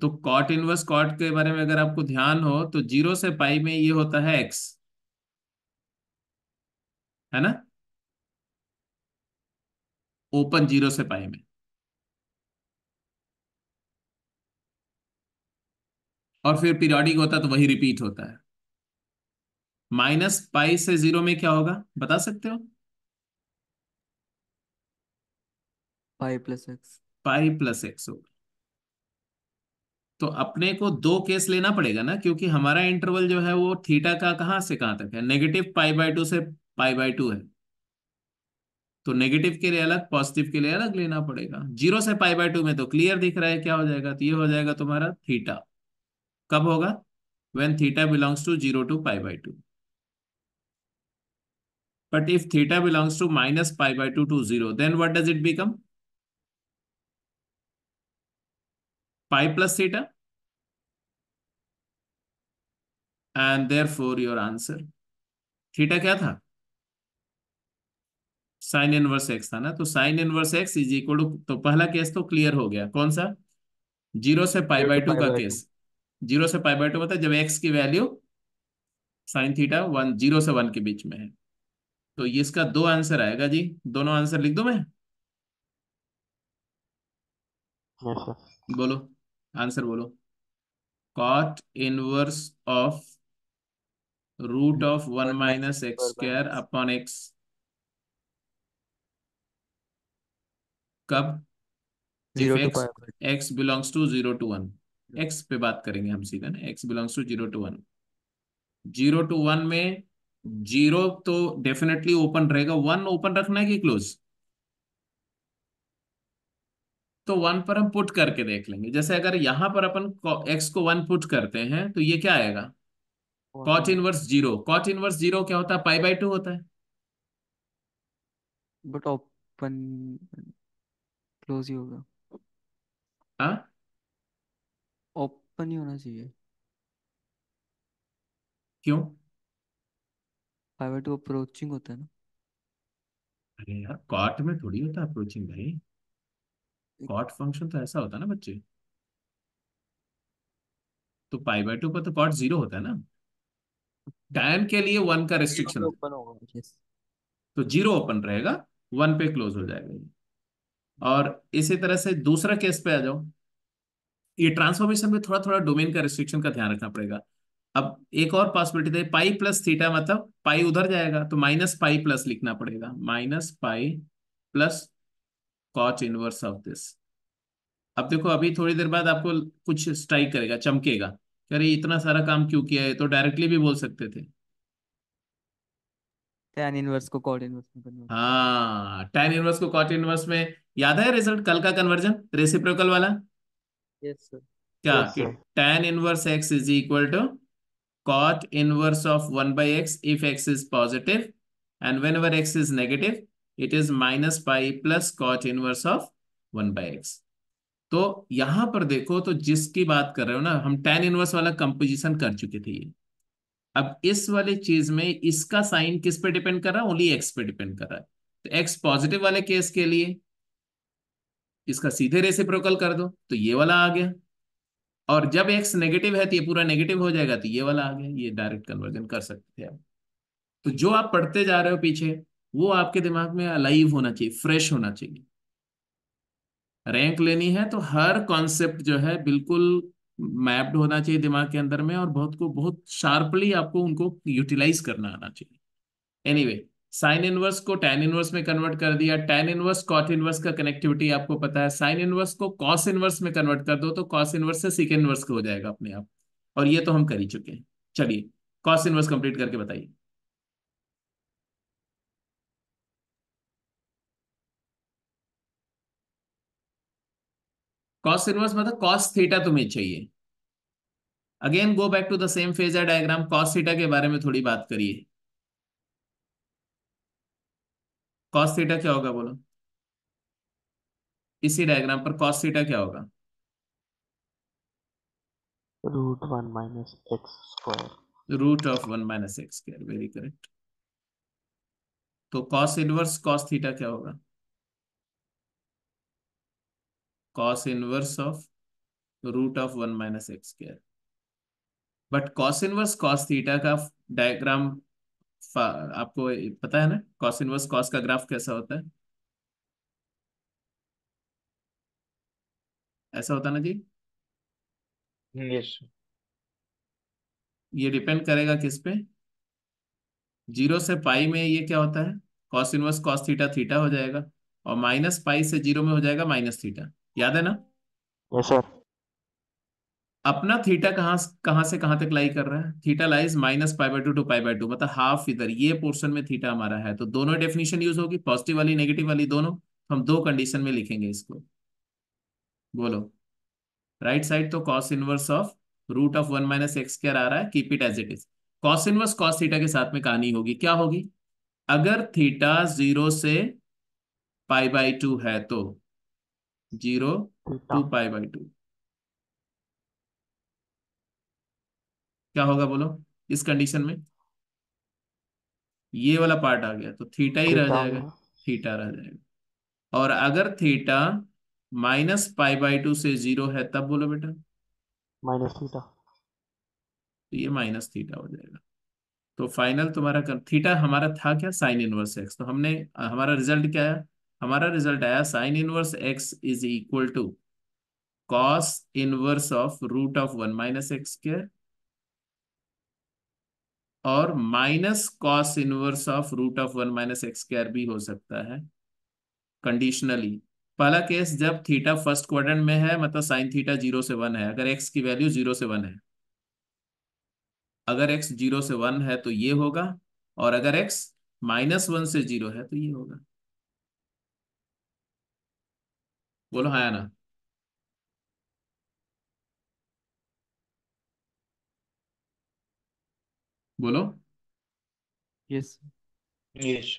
तो कॉट इनवर्स कॉट के बारे में अगर आपको ध्यान हो तो 0 से π में ये होता है x, है ना, ओपन 0 से π में। और फिर पीरियोडिक होता है तो वही रिपीट होता है। -π से 0 में क्या होगा बता सकते हो, π+x। π+x होगा। तो अपने को दो केस लेना पड़ेगा ना, क्योंकि हमारा इंटरवल जो है वो थीटा का कहाँ से कहाँ तक है, -π/2 से π/2 है। तो नेगेटिव के लिए अलग, पॉजिटिव के लिए अलग लेना पड़ेगा। 0 से π/2 में तो क्लियर दिख रहा है क्या हो जाएगा, तो ये हो जाएगा तुम्हारा थीटा। कब होगा, when theta belongs to 0 to π/2। But if theta belongs to -π/2 to 0, then what does it become? Pi plus theta, and therefore your answer, theta क्या था, साइन इनवर्स एक्स था ना, तो sine inverse x is equal to, तो पहला case तो clear हो गया, कौन सा, 0 से π/2 का 0 to π/2। केस। 0 से π/2 मतलब जब एक्स की वैल्यू साइन थीटा 0 से 1 के बीच में है। तो ये इसका दो आंसर आएगा जी, दोनों आंसर लिख दूं मैं, यस सर। बोलो आंसर बोलो, cot inverse of √(1 - minus square by x²) x. Upon x, कब, if 0 to π। X belongs to 0 to 1। X पे बात करेंगे हम सीधा ना, x belongs to 0 to 1। 0 to 1 में 0 तो डेफिनेटली ओपन रहेगा, 1 ओपन रखना है कि क्लोज, तो 1 पर हम पुट करके देख लेंगे। जैसे अगर यहां पर अपन एक्स को 1 पुट करते हैं तो ये क्या आएगा, कॉट इनवर्स 0, कॉट इनवर्स 0 क्या होता है, π/2 होता है। बट ओपन क्लोज ही होगा। हाँ, ओपन ही होना चाहिए। क्यों, π/2 अप्रोचिंग होता है ना। अरे यार कॉट में थोड़ी होता है अप्रोचिंग भाई, एक कॉट फंक्शन तो ऐसा होता है ना बच्चे, तो π/2 पर तो कॉट 0 होता है ना, tan के लिए 1 का 0 पे रिस्ट्रिक्शन, ओपन होगा। यस। तो 0 ओपन रहेगा, 1 पे क्लोज हो जाएगा ये। और इसी तरह से दूसरा केस पे आ जाओ, ये ट्रांसफॉर्मेशन में थोड़ा थोड़ा डोमेन का रिस्ट्रिक्शन का ध्यान रखना पड़ेगा। अब एक और पॉसिबिलिटी है, π+θ मतलब पाई उधर जाएगा तो -π+ लिखना पड़ेगा, -π+ कॉट इनवर्स ऑफ दिस। अब देखो अभी थोड़ी देर बाद आपको कुछ स्ट्राइक करेगा, चमकेगा, अरे इतना सारा काम क्यों किया है, तो डायरेक्टली भी बोल सकते थे। tan इनवर्स को कॉट इनवर्स में कन्वर्ट। हाँ, tan इनवर्स को कॉट इनवर्स में, याद है रिजल्ट कल का कन्वर्जन रेसिप्रोकल वाला, यस सर। क्या यस कि sir. tan inverse x is equal to cot inverse of 1 by x if x is positive and whenever x is negative it is minus pi plus cot inverse of 1 by x। तो यहां पर देखो, तो जिसकी बात कर रहे हो ना, हम tan इनवर्स वाला कंपोजिशन कर चुके थे ये। अब इस वाली चीज में इसका साइन किस पे डिपेंड कर रहा है? ओनली x पे डिपेंड कर रहा है। तो x पॉजिटिव वाले केस के लिए इसका सीधे रेसिप्रोकल कर दो तो ये वाला आ गया, और जब x नेगेटिव है तो ये पूरा नेगेटिव हो जाएगा तो ये वाला आ गया। ये डायरेक्ट कन्वर्जन कर सकते हैं आप। तो जो आप पढ़ते जा रहे हो पीछे, वो आपके दिमाग में अलाइव होना चाहिए, फ्रेश होना चाहिए। रैंक लेनी है तो हर कॉन्सेप्ट जो है बिल्कुल मैप्ड होना चाहिए दिमाग के अंदर में, और बहुत शार्पली आपको उनको यूटिलाइज करना आना चाहिए। एनीवे, साइन इनवर्स को टैन इनवर्स में कन्वर्ट कर दिया, टैन इनवर्स कॉट इनवर्स का कनेक्टिविटी आपको पता है, साइन इनवर्स को कॉस इनवर्स में कन्वर्ट कर दो तो कॉस इनवर्स से सीक इनवर्स हो जाएगा अपने आप, और ये तो हम कर ही चुके हैं। चलिए कॉस इनवर्स कंप्लीट करके बताइए। कॉस इनवर्स मतलब कॉस थीटा तुम्हें चाहिए। Again go back to the same phasor diagram, cos theta के बारे में थोड़ी बात करिए। कॉस थीटा क्या होगा बोलो? इसी डायग्राम पर कॉस थीटा क्या होगा? √1 - x²। Root of 1 - x²। Very correct. तो कॉस इनवर्स कॉस थीटा क्या होगा? Cos inverse of root of 1 - x²। But cos inverse cos theta का डायग्राम आपको पता है ना, कॉस इनवर्स कॉस का ग्राफ कैसा होता है? ऐसा होता है ना जी। यस। ये डिपेंड करेगा किस पे? 0 से पाई में ये क्या होता है? Cos inverse cos theta theta हो जाएगा, और -पाई से 0 में हो जाएगा माइनस थीटा। याद है ना? Yes sir. अपना थीटा कहाँ कहाँ से कहाँ तक लाई कर रहा है? थीटा लाइज -π/2 टू π/2, मतलब हाफ इधर ये पोर्शन में थीटा हमारा है। तो दोनों डेफिनेशन यूज होगी, पॉजिटिव वाली नेगेटिव वाली दोनों। हम दो कंडीशन में लिखेंगे इसको। बोलो। राइट साइड तो cos inverse of root of 1 - x² आ रहा है, keep it as it is. Cos inverse cos theta के साथ में कहानी होगी, क्या होगी? अगर थीटा 0 से π/2 है तो 0 to थीटा। π/2 क्या होगा बोलो? इस कंडीशन में ये वाला पार्ट आ गया तो थीटा ही रह थीटा आ जाएगा। गया। थीटा रह जाएगा। और अगर थीटा -π/2 से 0 है तब बोलो बेटा, -थीटा। तो ये माइनस थीटा हो जाएगा। तो फाइनल तुम्हारा थीटा हमारा था क्या? Sine inverse x. तो हमने हमारा रिजल्ट क्या आया? हमारा रिजल्ट आया sine inverse x is equal to cos inverse of root of 1 - x², और minus cos inverse of root of 1 - x² भी हो सकता है कंडीशनली। पहला केस जब थीटा फर्स्ट क्वाड्रेंट में है, मतलब साइन थीटा 0 से 1 है, अगर एक्स की वैल्यू 0 से 1 है। अगर एक्स 0 से 1 है तो ये होगा, और अगर एक्स -1 से 0 है तो ये होगा। बोलो हाँ या ना। बोलो। यस। यस।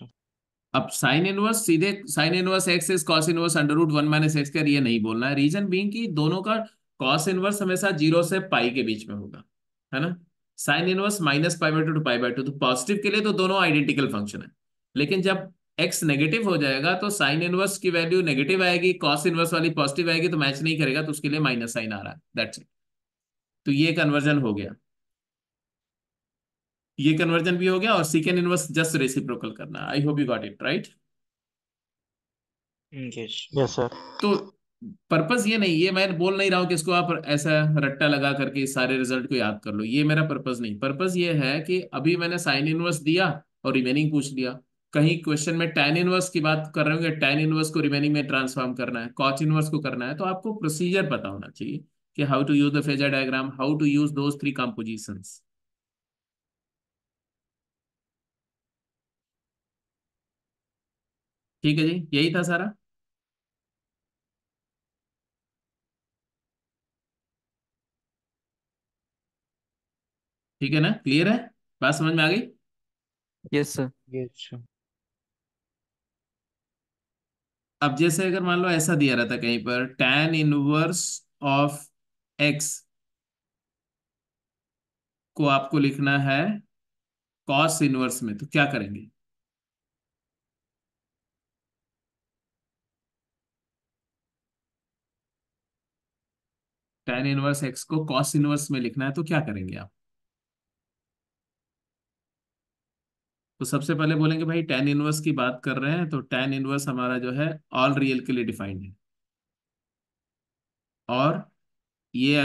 अब साइन इनवर्स सीधे sine inverse x is cos inverse under root 1 - x², ये नहीं बोलना है। रीजन बीइंग कि दोनों का कॉस इनवर्स हमेशा 0 से π के बीच में होगा, है ना। साइन इनवर्स -π/2 टू π/2, तो पॉजिटिव के लिए तो दोनों आइडेंटिकल फंक्शन है। लेकिन जब एक्स नेगेटिव हो जाएगा तो साइन इनवर्स की वैल्यू नेगेटिव आएगी, कॉस इनवर्स वाली पॉजिटिव आएगी, तो मैच नहीं करेगा, तो उसके लिए माइनस साइन आ रहा है, दैट्स इट। तो ये कन्वर्जन हो गया। ये कन्वर्जन भी हो गया, और सीकेंड इनवर्स जस्ट रेसिप्रोकल करना। आई hope you got it right. Yes. Yes sir. तो पर्पस ये नहीं, ये मैं बोल नहीं रहा हूं कि इसको आप ऐसा रट्टा लगा करके इस सारे रिजल्ट को याद कर लो, ये मेरा पर्पस नहीं। पर्पस ये है कि अभी मैंने साइन इनवर्स दिया और रिमेनिंग पूछ लिया। कहीं क्वेश्चन में टैन इनवर्स की बात कर रहे होंगे, टैन इनवर्स को रिमेनिंग में ट्रांसफॉर्म करना है, कॉट इनवर्स को करना है, तो आपको प्रोसीजर पता होना चाहिए कि how to use the phasor diagram, how to use those three compositions. ठीक है जी, यही था सारा। ठीक है ना, क्लियर है, बात समझ में आ गई। Yes sir. ये अच्छा। अब जैसे अगर मान लो ऐसा दिया रहता कहीं पर tan इनवर्स ऑफ x को आपको लिखना है cos इनवर्स में, तो क्या करेंगे? tan इनवर्स x को cos इनवर्स में लिखना है तो क्या करेंगे आप? तो सबसे पहले बोलेंगे भाई tan इनवर्स की बात कर रहे हैं तो tan इनवर्स हमारा जो है ऑल रियल के लिए डिफाइंड है। और ये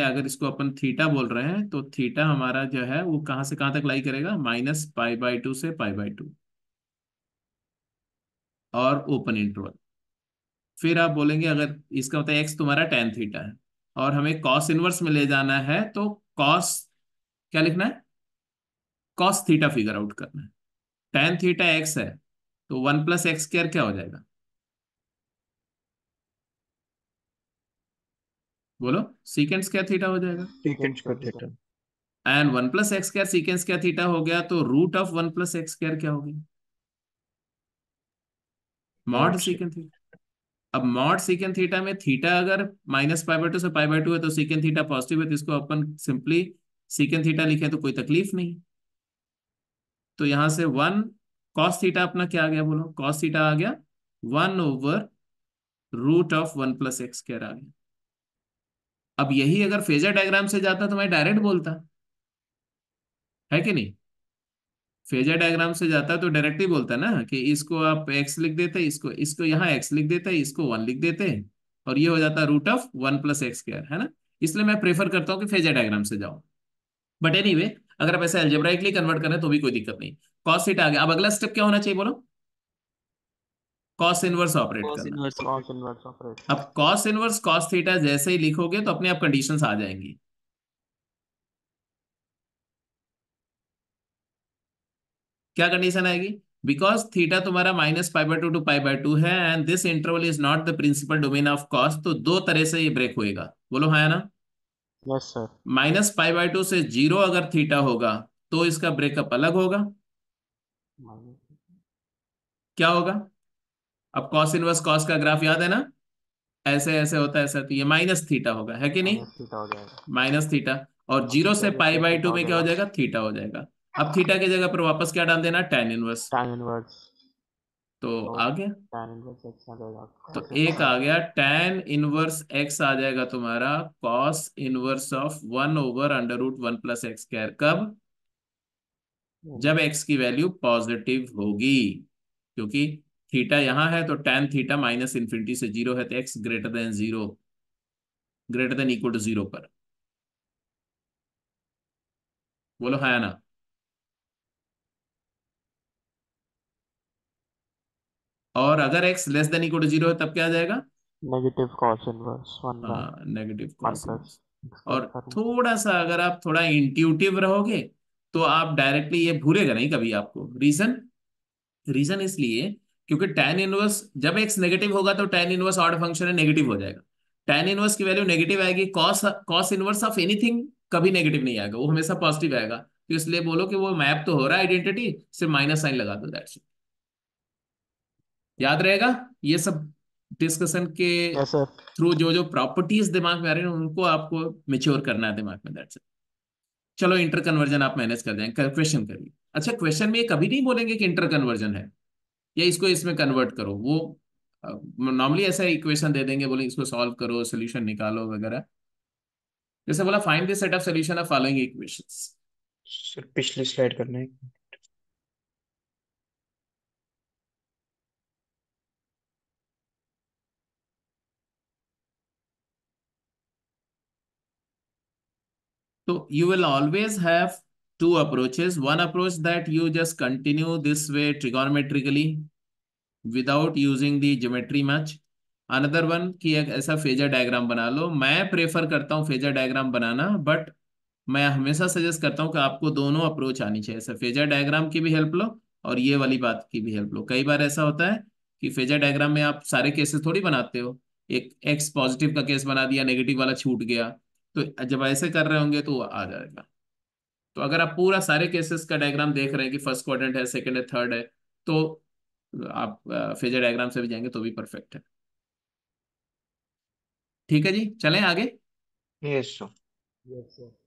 अगर इसको अपन थीटा बोल रहे हैं तो थीटा हमारा जो है वो कहाँ से कहाँ तक लाई करेगा, -π/2 से π/2 और ओपन इंटरवल। फिर आप बोलेंगे अगर इसका मतलब एक्स तुम्हारा tan थीटा है और हमें कॉस इनवर्स में ले जाना है तो कॉस क्या लिखना है, कॉस थीटा फिगर आउट करना है। tan थीटा एक्स है तो 1 + x² क्या हो जाएगा, बोलो, सीकेंड स्क्वायर थीटा हो जाएगा। ठीक सेकंड है कर ठीक है। देता। And 1 + x² secant square theta हो गया तो √1 + x² क्या हो गया, मॉड मॉड से। Secant theta. अब मॉड सीकेंड थीटा में थीटा अगर -π/2 से π/2 है तो सीकेंड थीटा पॉजिटिव है तो इसको अपन सिंपली सीकेंड थीटा लिखे तो कोई तकलीफ नहीं। तो यहां से 1 cos थीटा अपना क्या आ गया, बोलो, cos थीटा आ गया 1/√1 + x² आ गया। अब यही अगर फेजर डायग्राम से जाता तो मैं डायरेक्ट बोलता, है कि नहीं? फेजर डायग्राम से जाता तो डायरेक्टली बोलता ना कि इसको आप x लिख देते, इसको इसको यहाँ x लिख देते, इसको 1 लिख देते, और ये हो जाता √1 + x², है ना। इसलिए मैं प्रेफर करता हूँ कि फेजर डायग्राम से जाओ। बट एनीवे अगर आप ऐसे अलजेब्राइकली कन्वर्ट करें तो भी कोई दिक्कत नहीं। कॉस थीटा आ गया, अब अगला स्टेप क्या होना चाहिए, बोलो, कॉस इनवर्स ऑपरेट कॉस करना। Inverse cos inverse operate. अब कॉस इनवर्स कॉस थीटा जैसे ही लिखोगे तो अपने आप कंडीशंस आ जाएंगी। क्या कंडीशन आएगी, बिकॉज थीटा तुम्हारा -π/2 टू π/2 है and this interval is not the principal domain of cos, तो दो तरह से ये ब्रेक होएगा, बोलो हाँ या ना। Yes sir. -π/2 से 0 अगर थीटा होगा तो इसका ब्रेकअप अलग होगा, क्या होगा। अब कॉस इनवर्स कॉस का ग्राफ याद है ना, ऐसे ऐसे होता है, ऐसा, तो ये माइनस थीटा होगा, है कि नहीं, माइनस थीटा हो जाएगा। Minus theta. और और 0 थीटा से की जगह थीटा π/2 हो में क्या हो जाएगा। जाएगा, थीटा हो जाएगा। अब थीटा की जगह पर वापस क्या डाल देना, tan इनवर्स, tan इनवर्स। तो तो आ गया। tan इनवर्स x आ जाएगा। तो cos एक x आ आ गया tan इनवर्स x आ जाएगा तुम्हारा cos इनवर्स ऑफ 1/√1 + x², कब, जब जाएगा। x की वैल्यू पॉजिटिव होगी, क्योंकि थीटा यहां है तो tan थीटा -∞ से 0 है तो x > 0, > 0 पर, बोलो हाँ या ना। और अगर x < 0 है तब क्या आ जाएगा, नेगेटिव cos इनवर्स 1 बाय हाँ, negative 1 cos plus inverse. x² और करूँ। थोड़ा सा अगर आप थोड़ा इंट्यूटिव रहोगे तो आप डायरेक्टली ये भूलेगा नहीं कभी आपको। रीजन, रीजन इसलिए क्योंकि tan इनवर्स जब x नेगेटिव होगा तो tan इनवर्स ऑड फंक्शन है, नेगेटिव हो जाएगा। tan इनवर्स की वैल्यू नेगेटिव आएगी, cos cos inverse of anything कभी नेगेटिव नहीं आएगा, वो हमेशा पॉजिटिव आएगा। तो इसलिए बोलो कि वो मैप तो हो रहा है आइडेंटिटी, सिर्फ माइनस साइन लगा दो, दैट्स इट। याद रहेगा ये सब डिस्कशन के यस सर। थ्रू, जो जो प्रॉपर्टीज दिमाग में आ रही है उनको आपको मेच्योर करना है दिमाग में, दैट्स इट। चलो इंटर कन्वर्जन आप मैनेज कर देंगे, क्वेश्चन करिए। अच्छा, क्वेश्चन में ये कभी नहीं बोलेंगे कि इंटर कन्वर्जन है या इसको इसमें कन्वर्ट करो, वो नॉर्मली ऐसा इक्वेशन दे देंगे, बोले इसको सॉल्व करो, सोल्यूशन निकालो वगैरह। जैसे बोला find the set of solution of following equations. Sir पिछली स्लाइड करना है। So you will always have two approaches. One approach that you just continue this way trigonometrically without using the geometry much. Another one कि एक ऐसा phasor diagram बना लो। मैं prefer करता हूँ फेजर डायग्राम बनाना, बट मैं हमेशा सजेस्ट करता हूँ कि आपको दोनों अप्रोच आनी चाहिए, ऐसा फेजर डायग्राम की भी हेल्प लो और ये वाली बात की भी हेल्प लो। कई बार ऐसा होता है कि फेजर डायग्राम में आप सारे केसेस थोड़ी बनाते हो, एक एक्स पॉजिटिव का केस बना दिया, नेगेटिव वाला छूट गया, तो जब ऐसे कर रहे होंगे तो वो आ जाएगा। तो अगर आप पूरा सारे केसेस का डायग्राम देख रहे हैं कि फर्स्ट क्वाड्रेंट है, सेकंड है, थर्ड है, तो आप फेजर डायग्राम से भी जाएंगे तो भी परफेक्ट है। ठीक है जी, चलें आगे। Yes sir. Yes sir.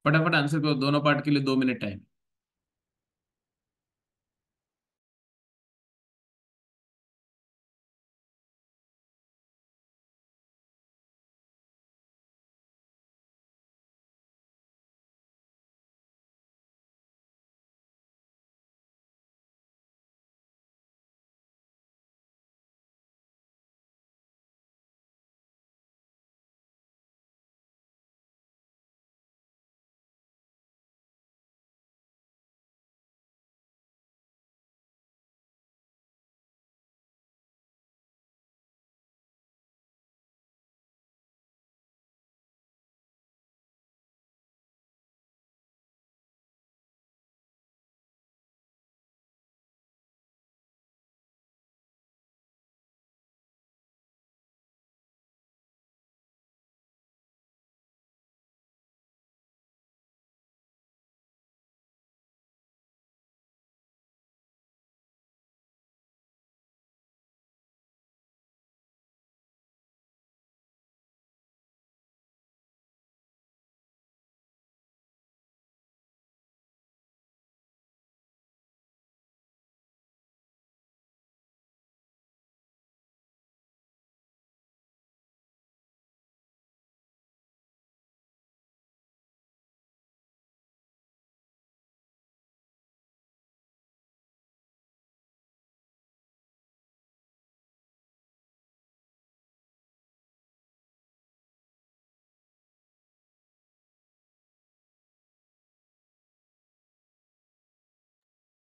फटाफट आंसर करो, दोनों पार्ट के लिए 2 minute time.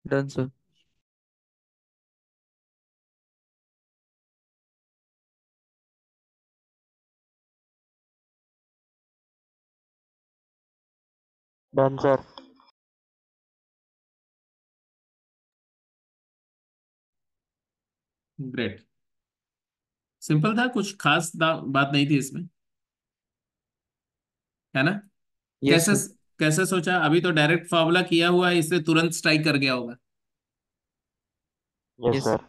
Done sir. Done sir. Great. Simple था, कुछ खास बात नहीं थी इसमें, है ना? यस कैसे सर। कैसे सोचा? अभी तो डायरेक्ट फार्मूला किया हुआ है, इससे तुरंत स्ट्राइक कर गया होगा। Yes yes. सर।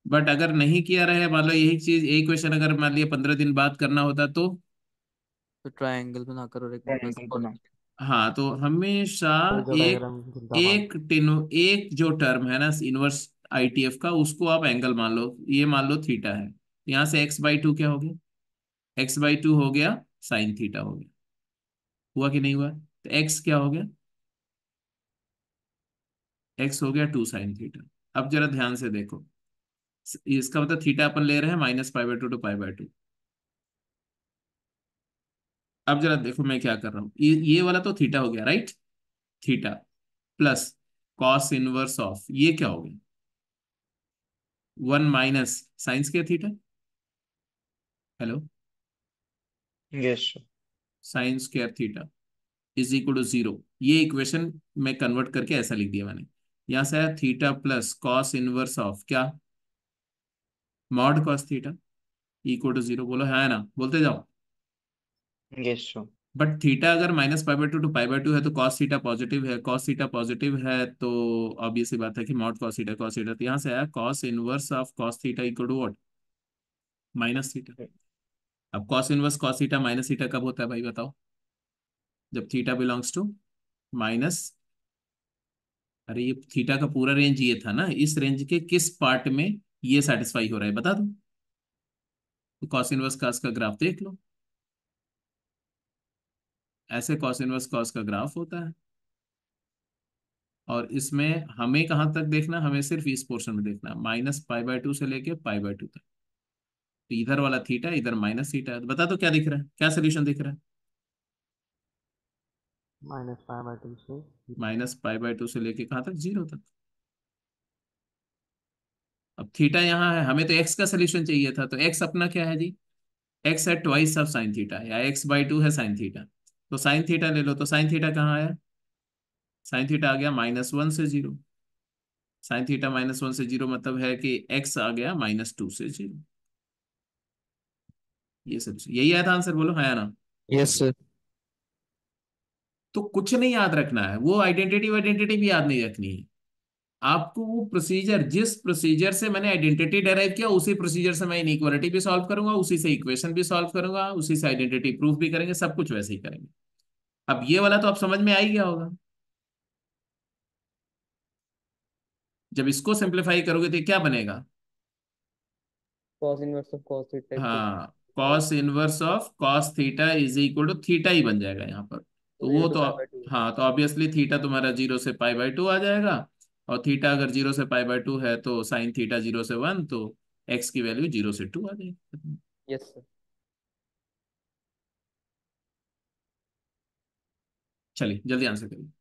बट अगर नहीं किया रहे, मान लो यही चीज, यही क्वेश्चन अगर मान लिया 15 दिन बाद करना होता तो? तो ट्रायंगल बनाकर और एक बस ट्रायंगल बना हाँ, तो हमेशा फेजर एक डायग्राम जिंदाबाद। एक जो टर्म है ना इनवर्स आईटीएफ का, उसको आप एंगल मान लो, ये मान लो थीटा है। यहाँ से x/2 क्या हो गया? x/2 हो गया साइन थीटा हो गया। हुआ कि नहीं हुआ? तो x क्या हो गया? x हो गया 2 sin थीटा। अब जरा ध्यान से देखो, इसका मतलब थीटा अपन ले रहे हैं -π/2 टू π/2। अब जरा देखो मैं क्या कर रहा हूँ, ये वाला तो थीटा हो गया, right? Theta plus cos inverse of ये क्या हो गया? 1 - sine square theta. Hello? Yes sir. Sine square theta is equal to 0। ये इक्वेशन में कन्वर्ट करके ऐसा लिख दिया मैंने। यहां से आया theta plus cos inverse of क्या? Mod cos theta equal to 0। बोलो हाँ, है ना? बोलते जाओ। Yes sir. बट थीटा अगर -π/2 टू π/2 है तो कॉस थीटा पॉजिटिव है, कॉस थीटा पॉजिटिव है तो ऑब्वियस सी बात है कि मॉड कॉस थीटा तो यहाँ से आया cos inverse of cos theta equal to what? -Theta. अब कॉस थीटा माइनस थीटा कब होता है भाई बताओ? जब थीटा बिलोंग्स टू माइनस, अरे ये थीटा का पूरा रेंज ये था ना, इस रेंज के किस पार्ट में ये सेटिस्फाई हो रहा है बता दो। तो कॉस इनवर्स कॉस का ग्राफ देख लो, ऐसे कॉस इनवर्स कॉस का ग्राफ होता है। और इसमें हमें कहाँ तक देखना, हमें सिर्फ इस पोर्शन में देखना, -π/2 से लेके π/2 तक। तो इधर वाला थीटा, इधर माइनस थीटा है। तो बता दो क्या दिख रहा है, क्या सोल्यूशन दिख रहा है? -π/2 से -π/2 से लेके कहाँ तक, 0 तक। अब थीटा यहाँ है, हमें तो एक्स का सोल्यूशन चाहिए था, तो एक्स अपना क्या है जी? एक्स है ट्वाइस ऑफ साइन थीटा, या x/2 है साइन थीटा। तो साइन थीटा ले लो, तो साइन थीटा कहाँ आया? साइन थीटा आ गया -1 से 0। साइन थीटा -1 से 0 मतलब है कि एक्स आ गया -2 से 0। ये सब यही आया था आंसर, बोलो हाँ या ना। Yes sir. तो कुछ नहीं याद रखना है, वो आइडेंटिटी आइडेंटिटी भी याद नहीं रखनी है आपको। वो प्रोसीजर, जिस प्रोसीजर से मैंने आइडेंटिटी डेराइव किया, उसी प्रोसीजर से मैं इनइक्वालिटी भी सॉल्व करूंगा, उसी से इक्वेशन भी सॉल्व करूंगा, उसी से आइडेंटिटी प्रूफ भी करेंगे, सब कुछ वैसे ही करेंगे। अब ये वाला तो आप समझ में आ ही गया होगा। जब इसको सिंप्लीफाई करोगे तो ये क्या बनेगा? Cos inverse of cos theta equal हाँ, cos inverse of cos theta is equal to theta ही बन जाएगा यहाँ पर। तो वो 0 to तो, π/2। हाँ, तो ऑब्वियसली थीटा तुम्हारा 0 से π/2 आ जाएगा। और थीटा अगर 0 से π/2 है तो साइन थीटा 0 से 1, तो एक्स की वैल्यू 0 से 2 आ जाएगी। Yes sir. चलिए जल्दी आंसर करिए।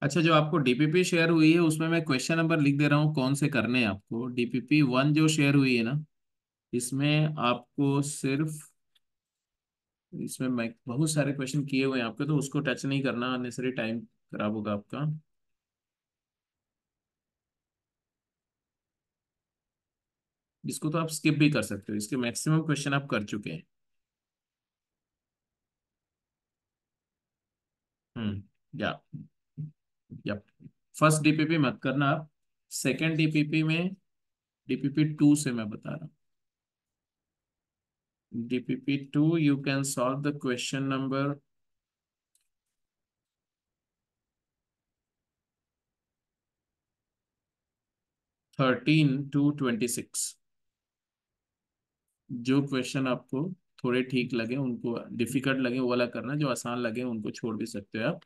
अच्छा, जो आपको डीपीपी शेयर हुई है उसमें मैं क्वेश्चन नंबर लिख दे रहा हूँ कौन से करने हैं आपको। DPP 1 जो शेयर हुई है ना, इसमें आपको सिर्फ, इसमें मैं बहुत सारे क्वेश्चन किए हुए हैं आपके, तो उसको टच नहीं करना, अननेसरी टाइम खराब होगा आपका। इसको तो आप स्किप भी कर सकते हो, इसके मैक्सिमम क्वेश्चन आप कर चुके हैं। हम्म। या या फर्स्ट डीपीपी मत करना आप, सेकंड डीपीपी में, DPP 2 से मैं बता रहा हूँ। DPP 2 you can solve the question number 13 to 26। जो क्वेश्चन आपको थोड़े ठीक लगे, उनको डिफिकल्ट लगे वो वाला करना, जो आसान लगे उनको छोड़ भी सकते हो आप।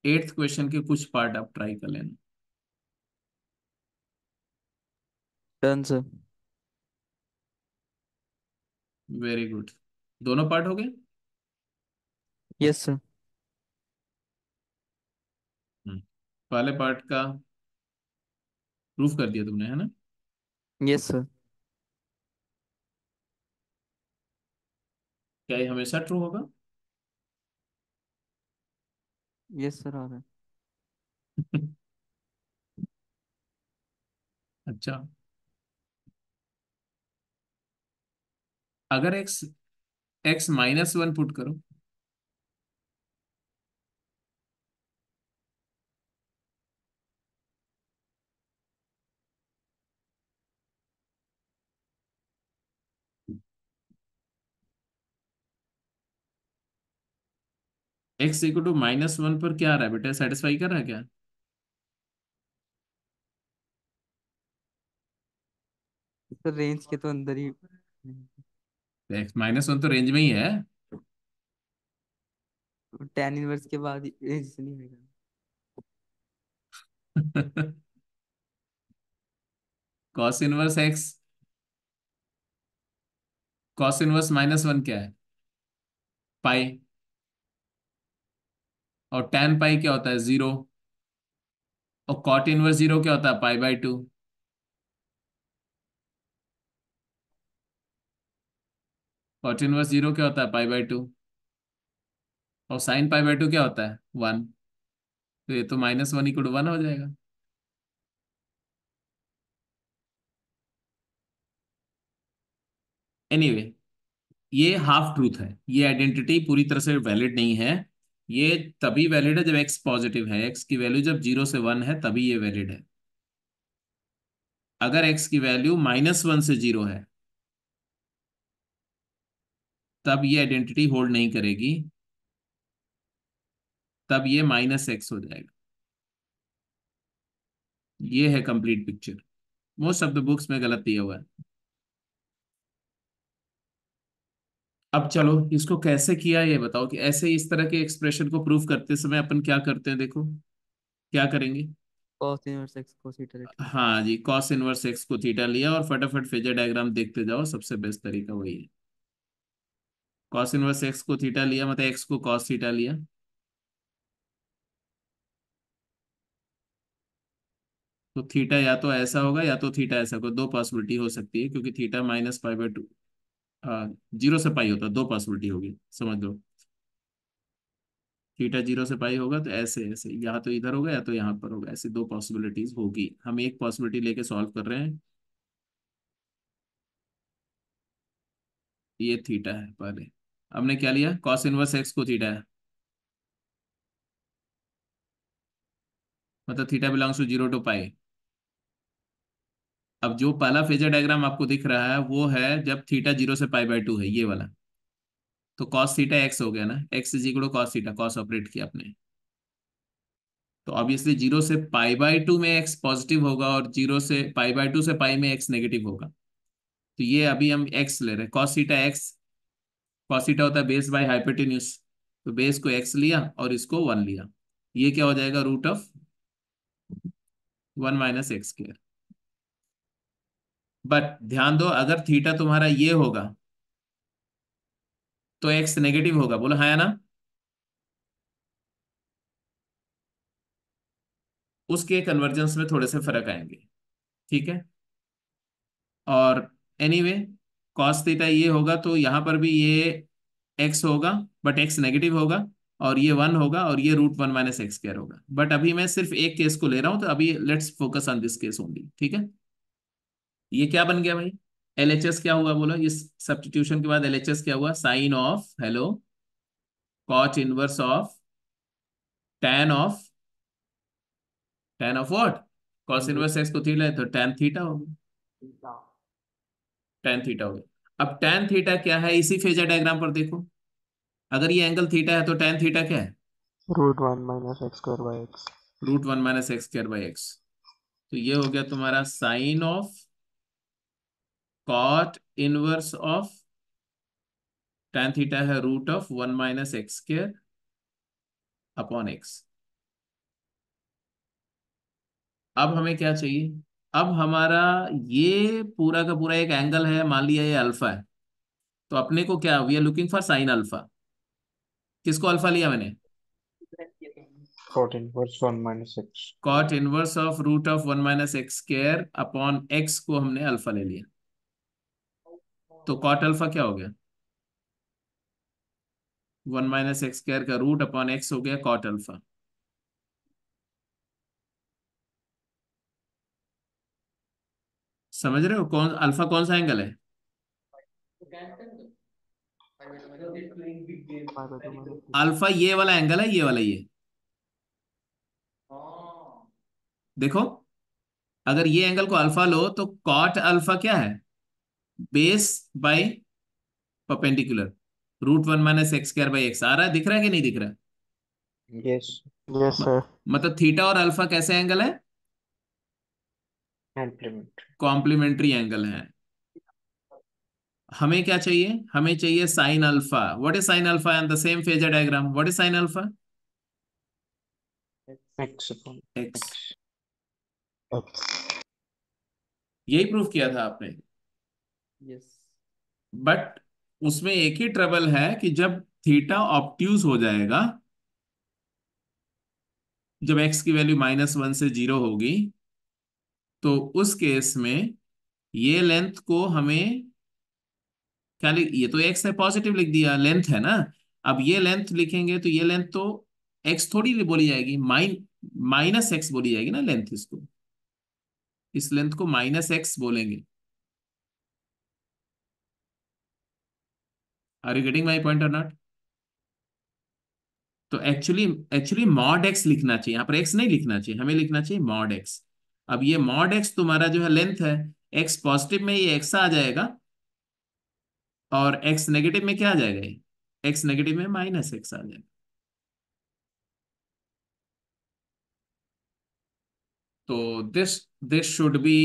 एट्थ क्वेश्चन के कुछ पार्ट आप ट्राई कर लेना। Done sir. Very good. दोनों पार्ट हो गए। Yes sir. पहले पार्ट का प्रूफ कर दिया तुमने, है ना? Yes sir. क्या ये हमेशा ट्रू होगा? यस सर आ रहा है। अच्छा, अगर एक्स एक्स -1 पुट करो, एक्स इक्वल टू -1 पर क्या आ रहा है बेटा? सेटिस्फाई कर रहा है क्या? सर रेंज के तो अंदर ही। एक्स -1 तो रेंज में ही है। tan इनवर्स के बाद रेंज से नहीं होगा। Cos inverse x, cos inverse -1 क्या है? पाई। और tan पाई क्या होता है? 0। और कॉट इनवर्स 0 क्या होता है? पाई/2। कॉट इनवर्स 0 क्या होता है? पाई/2। और साइन पाई/2 क्या होता है? 1। तो ये तो -1 इक्वल टू 1 हो जाएगा। एनीवे anyway, ये हाफ ट्रूथ है। ये आइडेंटिटी पूरी तरह से वैलिड नहीं है। ये तभी वैलिड है जब एक्स पॉजिटिव है। एक्स की वैल्यू जब 0 से 1 है तभी ये वैलिड है। अगर एक्स की वैल्यू -1 से 0 है तब ये आइडेंटिटी होल्ड नहीं करेगी, तब ये -x हो जाएगा। ये है complete picture. Most of the books में गलत दिया हुआ है। अब चलो इसको कैसे किया ये बताओ, कि ऐसे इस तरह के एक्सप्रेशन को प्रूव करते समय अपन क्या करते हैं, देखो क्या करेंगे। cos inverse x cos theta लेते हैं। हाँ जी, कॉस इनवर्स एक्स को थीटा लिया और फटाफट फेजर डायग्राम देखते जाओ, सबसे बेस्ट तरीका वही है। कॉस इनवर्स एक्स को थीटा लिया मतलब एक्स को कॉस थीटा लिया। तो थीटा या तो ऐसा होगा या तो थीटा ऐसा होगा, दो पॉसिबिलिटी हो सकती है, क्योंकि थीटा -π/2 0 से पाई होता है, दो पॉसिबिलिटी होगी समझ लो। थीटा 0 से पाई होगा तो ऐसे ऐसे, या तो इधर होगा या तो यहाँ पर होगा, ऐसे दो पॉसिबिलिटीज होगी। हम एक पॉसिबिलिटी लेके सॉल्व कर रहे हैं। ये थीटा है पहले। हमने क्या लिया? कॉस इनवर्स एक्स को थीटा है, मतलब थीटा बिलोंग्स टू 0 टू पाई। अब जो पहला फेजर डायग्राम आपको दिख रहा है वो है जब थीटा 0 से पाई/2 है, ये वाला। तो कॉस थीटा एक्स हो गया ना, x is equal to cos theta, cos operate किया आपने। तो ऑब्वियसली 0 से पाई/2 में एक्स पॉजिटिव होगा और 0 से पाई/2 से पाई में एक्स नेगेटिव होगा। तो ये अभी हम एक्स ले रहे हैं, cos theta x. Cos theta होता है बेस बाय हाइपोटेन्यूज। तो बेस को एक्स लिया और इसको 1 लिया। ये क्या हो जाएगा? √1 - x²। बट ध्यान दो, अगर थीटा तुम्हारा ये होगा तो एक्स नेगेटिव होगा, बोलो हाँ या ना? उसके कन्वर्जेंस में थोड़े से फर्क आएंगे, ठीक है। और एनीवे कॉस थीटा ये होगा तो यहाँ पर भी ये एक्स होगा, बट एक्स नेगेटिव होगा। और ये 1 होगा और ये √1 - x² होगा। बट अभी मैं सिर्फ एक केस को ले रहा हूं, तो अभी let's focus on this case only, ठीक है। ये क्या बन गया भाई? LHS क्या हुआ बोलो? इस सब्स्टिट्यूशन के बाद LHS क्या हुआ? Sine of, hello, cot inverse of tan of what? Cos inverse x को थीटा है तो tan थीटा हो गया। tan थीटा हो गया। अब tan थीटा क्या है इसी फेजर डायग्राम पर देखो। अगर ये एंगल थीटा है तो tan थीटा क्या है? √1 - x²/x। √1 - x²/x। तो ये हो गया तुम्हारा sine of cot inverse of tan theta है √1 - x² अपॉन x। अब हमें क्या चाहिए? अब हमारा ये पूरा का पूरा एक एंगल है, मान लिया ये अल्फा है, तो अपने को क्या, we are looking for sine alpha. किसको अल्फा लिया मैंने? cot inverse 1 minus x cot inverse of root of 1 - x² upon x को हमने अल्फा ले लिया, तो कॉट अल्फा क्या हो गया? 1 - x² का रूट अपॉन x हो गया कॉट अल्फा। समझ रहे हो कौन अल्फा कौन सा एंगल है? pi by 2 minus अल्फा ये वाला एंगल है, ये वाला ये। देखो, अगर ये एंगल को अल्फा लो तो कॉट अल्फा क्या है? Base by perpendicular, √1 - x² / x आ रहा है, दिख रहा है कि नहीं दिख रहा है? yes yes sir मतलब थीटा और अल्फा कैसे एंगल है? complement कॉम्प्लीमेंट्री एंगल है। हमें क्या चाहिए? हमें चाहिए sine alpha. What is sine alpha in the same phasor diagram? What is sine alpha? x upon x. x x यही प्रूफ किया था आपने। यस। बट उसमें एक ही ट्रबल है कि जब थीटा ऑब्ट्यूज हो जाएगा, जब x की वैल्यू -1 से 0 होगी, तो उस केस में ये लेंथ को हमें क्या ये तो x है, पॉजिटिव लिख दिया, लेंथ है ना। अब ये लेंथ लिखेंगे तो ये लेंथ तो x थोड़ी बोली जाएगी, -x बोली जाएगी ना लेंथ। इसको, इस लेंथ को -x बोलेंगे। Are you getting my point और नॉट? तो एक्चुअली एक्चुअली मॉड x लिखना चाहिए, यहाँ पर x नहीं लिखना चाहिए, हमें लिखना चाहिए मॉड x। अब ये मॉड x तुम्हारा जो है लेंथ है, x पॉजिटिव में ये x आ जाएगा, और x नेगेटिव में क्या आ जाएगा? ये x नेगेटिव में -x आ जाएगा। तो this this should be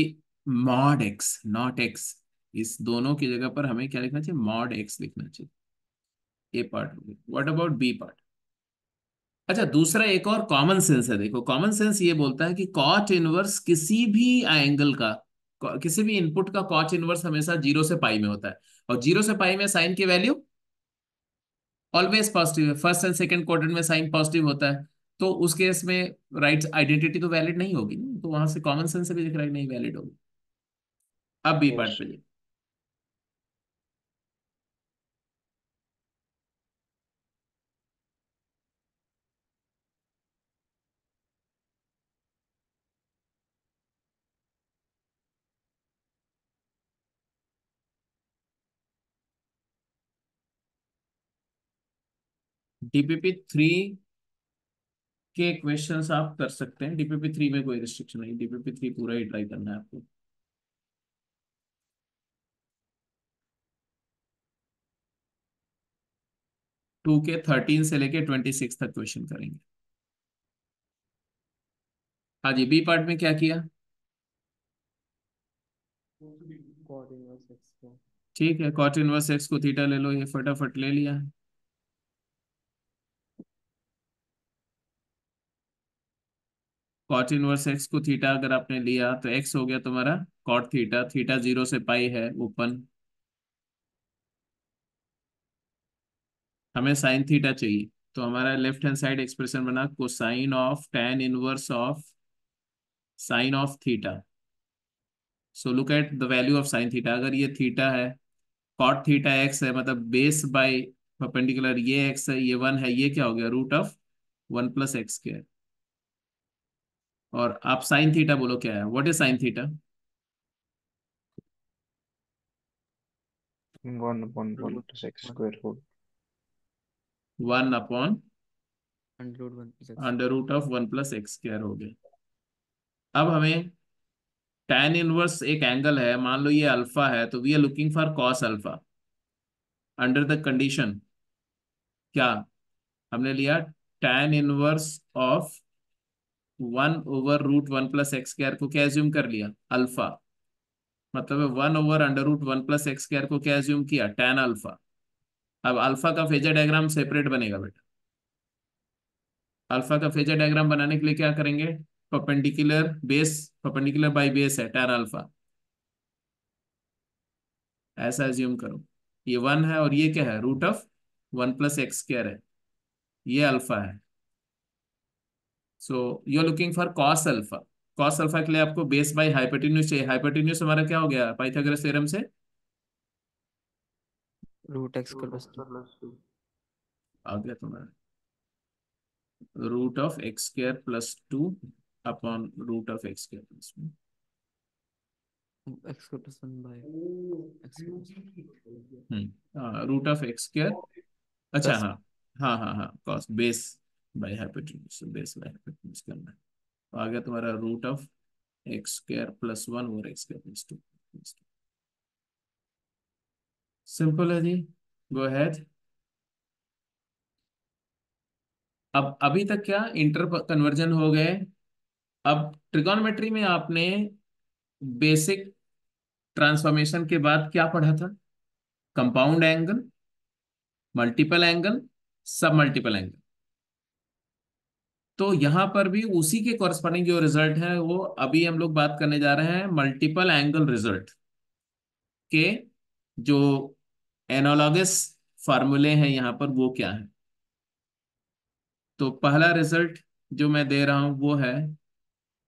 mod x, not x। इस दोनों की जगह पर हमें क्या लिखना चाहिए? मॉड x लिखना चाहिए। ये पार्ट हो गया। What about b part? अच्छा, दूसरा एक और कॉमन सेंस है। देखो, कॉमन सेंस ये बोलता है कि कॉट इनवर्स किसी भी एंगल का, किसी भी इनपुट का कॉट इनवर्स हमेशा 0 से पाई में होता है, और 0 से पाई में साइन की वैल्यू ऑलवेज पॉजिटिव है। फर्स्ट एंड सेकंड क्वाड्रेंट में साइन पॉजिटिव होता है, तो उस केस में राइट आइडेंटिटी तो वैलिड नहीं होगी ना, तो वहां से कॉमन सेंस से भी दिख रहा है कि नहीं वैलिड होगी। अब बी पार्ट yes पे जाइए। DPP3 के क्वेश्चंस आप कर सकते हैं। DPP3 में कोई रिस्ट्रिक्शन नहीं, DPP3 पूरा ही ट्राई करना है आपको। 2 के 13 से लेके 26 तक क्वेश्चन करेंगे। हाँ जी, बी पार्ट में क्या किया? कॉट इनवर्स एक्स को। ठीक है, कॉट इनवर्स एक्स को थीटा ले लो, ये फटाफट ले लिया। कॉट इनवर्स एक्स को थीटा अगर आपने लिया तो एक्स हो गया तुम्हारा कॉट थीटा। थीटा 0 से पाई है ओपन। हमें साइन थीटा चाहिए, तो हमारा लेफ्ट हैंड साइड एक्सप्रेशन बना cosine of tan inverse of sign of theta. So look at the value of sine theta. अगर ये थीटा है, कॉट थीटा एक्स है, मतलब बेस बाय परपेंडिकुलर ये एक्स है, ये 1 है, ये क्या हो गया? √1 + x²। और आप साइन थीटा बोलो क्या है? What is sine theta? 1 upon 1 root plus x one, square whole 1 upon √1 + x²। √1 + x² हो गया। अब हमें tan इनवर्स एक एंगल है, मान लो ये अल्फा है, तो we are looking for cos alpha under the condition क्या? हमने लिया tan इनवर्स ऑफ 1/√1 + x² को क्या एज्यूम कर लिया? अल्फा। मतलब 1/√1 + x² को क्या एज्यूम किया? tan alpha. अब अल्फा का फेजर डायग्राम सेपरेट बनेगा बेटा। अल्फा का फेजर डायग्राम बनाने के लिए क्या करेंगे? Perpendicular base, perpendicular by base है tan अल्फा, ऐसा एज्यूम करो। ये 1 है और ये क्या है, रूट ऑफ 1 + x² है, ये अल्फा है। So you are looking for cos alpha. Cos alpha के लिए आपको बेस बाय हाइपोटेन्यूज चाहिए। हाइपोटेन्यूज हमारा क्या हो गया पाइथागोरस थ्योरम से, root x root plus x two. Plus two. आ गया तुम्हारा, root of x² + 2 upon root of x²+1। X plus one by x plus root of x², अच्छा प्लस। हाँ, हाँ हाँ हाँ, cos base by hypotenuse, base by hypotenuse करना है। तो आ गया तुम्हारा रूट ऑफ x² + 1 और x²+2। सिंपल है जी, गो अहेड। अब अभी तक क्या इंटर कन्वर्जन हो गए। अब ट्रिगोनोमेट्री में आपने बेसिक ट्रांसफॉर्मेशन के बाद क्या पढ़ा था, कंपाउंड एंगल, मल्टीपल एंगल, सब मल्टीपल एंगल। तो यहां पर भी उसी के कॉरस्पॉन्डिंग जो रिजल्ट है वो अभी हम लोग बात करने जा रहे हैं, मल्टीपल एंगल रिजल्ट के जो एनालॉगस फार्मूले हैं यहां पर वो क्या है। तो पहला रिजल्ट जो मैं दे रहा हूं वो है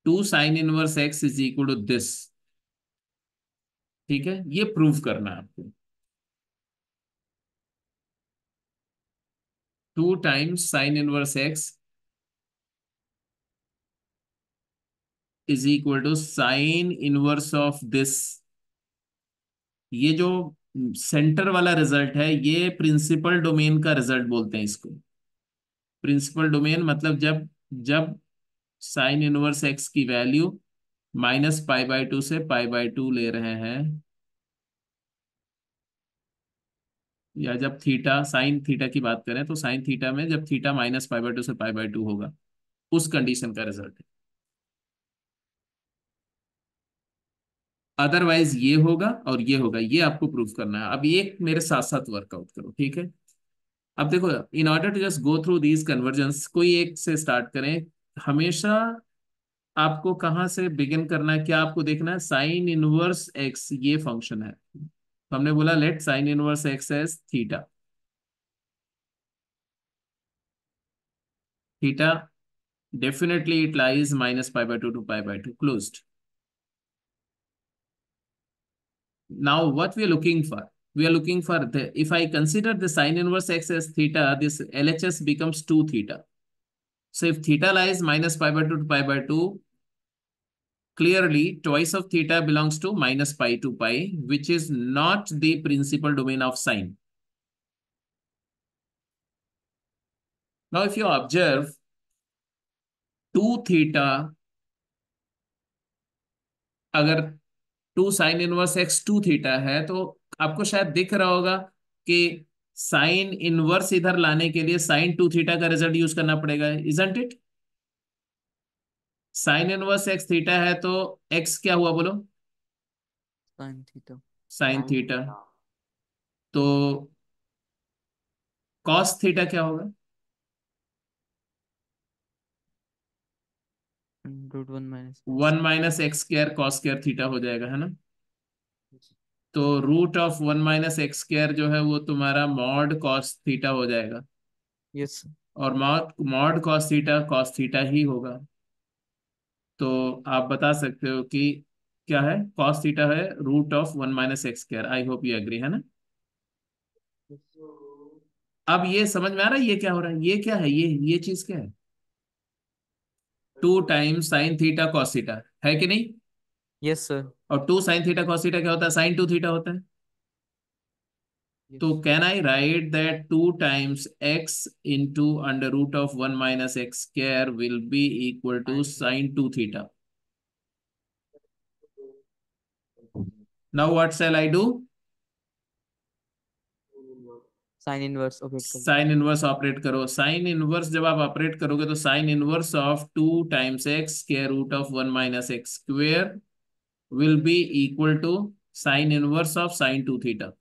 2 sin−1x = दिस। ठीक है, ये प्रूव करना है आपको। 2 sin−1x sin−1 ऑफ दिस। ये जो सेंटर वाला रिजल्ट है ये प्रिंसिपल डोमेन का रिजल्ट बोलते हैं इसको। प्रिंसिपल डोमेन मतलब जब जब sin−1x की वैल्यू -π/2 से π/2 ले रहे हैं, या जब थीटा साइन थीटा की बात करें तो साइन थीटा में जब थीटा -π/2 से π/2 होगा, उस कंडीशन का रिजल्ट है। अदरवाइज ये होगा और ये होगा, ये आपको प्रूफ करना है। अब ये मेरे साथ साथ वर्कआउट करो, ठीक है। अब देखो, in order to just go through these convergences, कोई एक से स्टार्ट करें। हमेशा आपको कहाँ से बिगिन करना है, क्या आपको देखना है, sin−1x ये फंक्शन है। तो हमने बोला let sin−1x as theta. Theta definitely it lies -π/2 to π/2 closed. Now what we are looking for? We are looking for if I consider the sin−1x as theta, this LHS becomes 2 theta. So if theta lies -π/2 to π/2, clearly twice of theta belongs to -π to π, which is not the principal domain of sine. Now if you observe 2 theta, अगर 2 sin−1x 2 theta है तो आपको शायद दिख रहा होगा कि sine inverse इधर लाने के लिए sin 2 थीटा का रिजल्ट यूज करना पड़ेगा, इजंट इट। sin−1x थीटा है तो x क्या हुआ बोलो, sine theta. Sine sine theta. Theta. तो cos थीटा क्या होगा, √1 - 1 - x² cos² थीटा हो जाएगा, है ना। तो √1 - x² जो है वो तुम्हारा मॉड cos थीटा हो जाएगा, यस। और मॉड cos थीटा ही होगा। तो आप बता सकते हो कि क्या है, cos थीटा है √1 - x²। I hope you agree, है ना। अब ये समझ में आ रहा है ये क्या हो रहा है, ये क्या है, ये चीज क्या है, 2 टाइम्स sin θ cos थीटा, है कि नहीं। Yes sir. और 2 sin θ cos थीटा क्या होता है, sin 2 थीटा होता है। तो yes. Can I write that 2 times x × √1 - x² will be equal to sin 2 theta. Now what shall I do, sine inverse operate कर दो। साइन इनवर्स ऑपरेट करो। साइन इनवर्स जब आप ऑपरेट करोगे तो sine inverse of 2 times x² √1 - x² will be equal to sine inverse of sin 2 theta.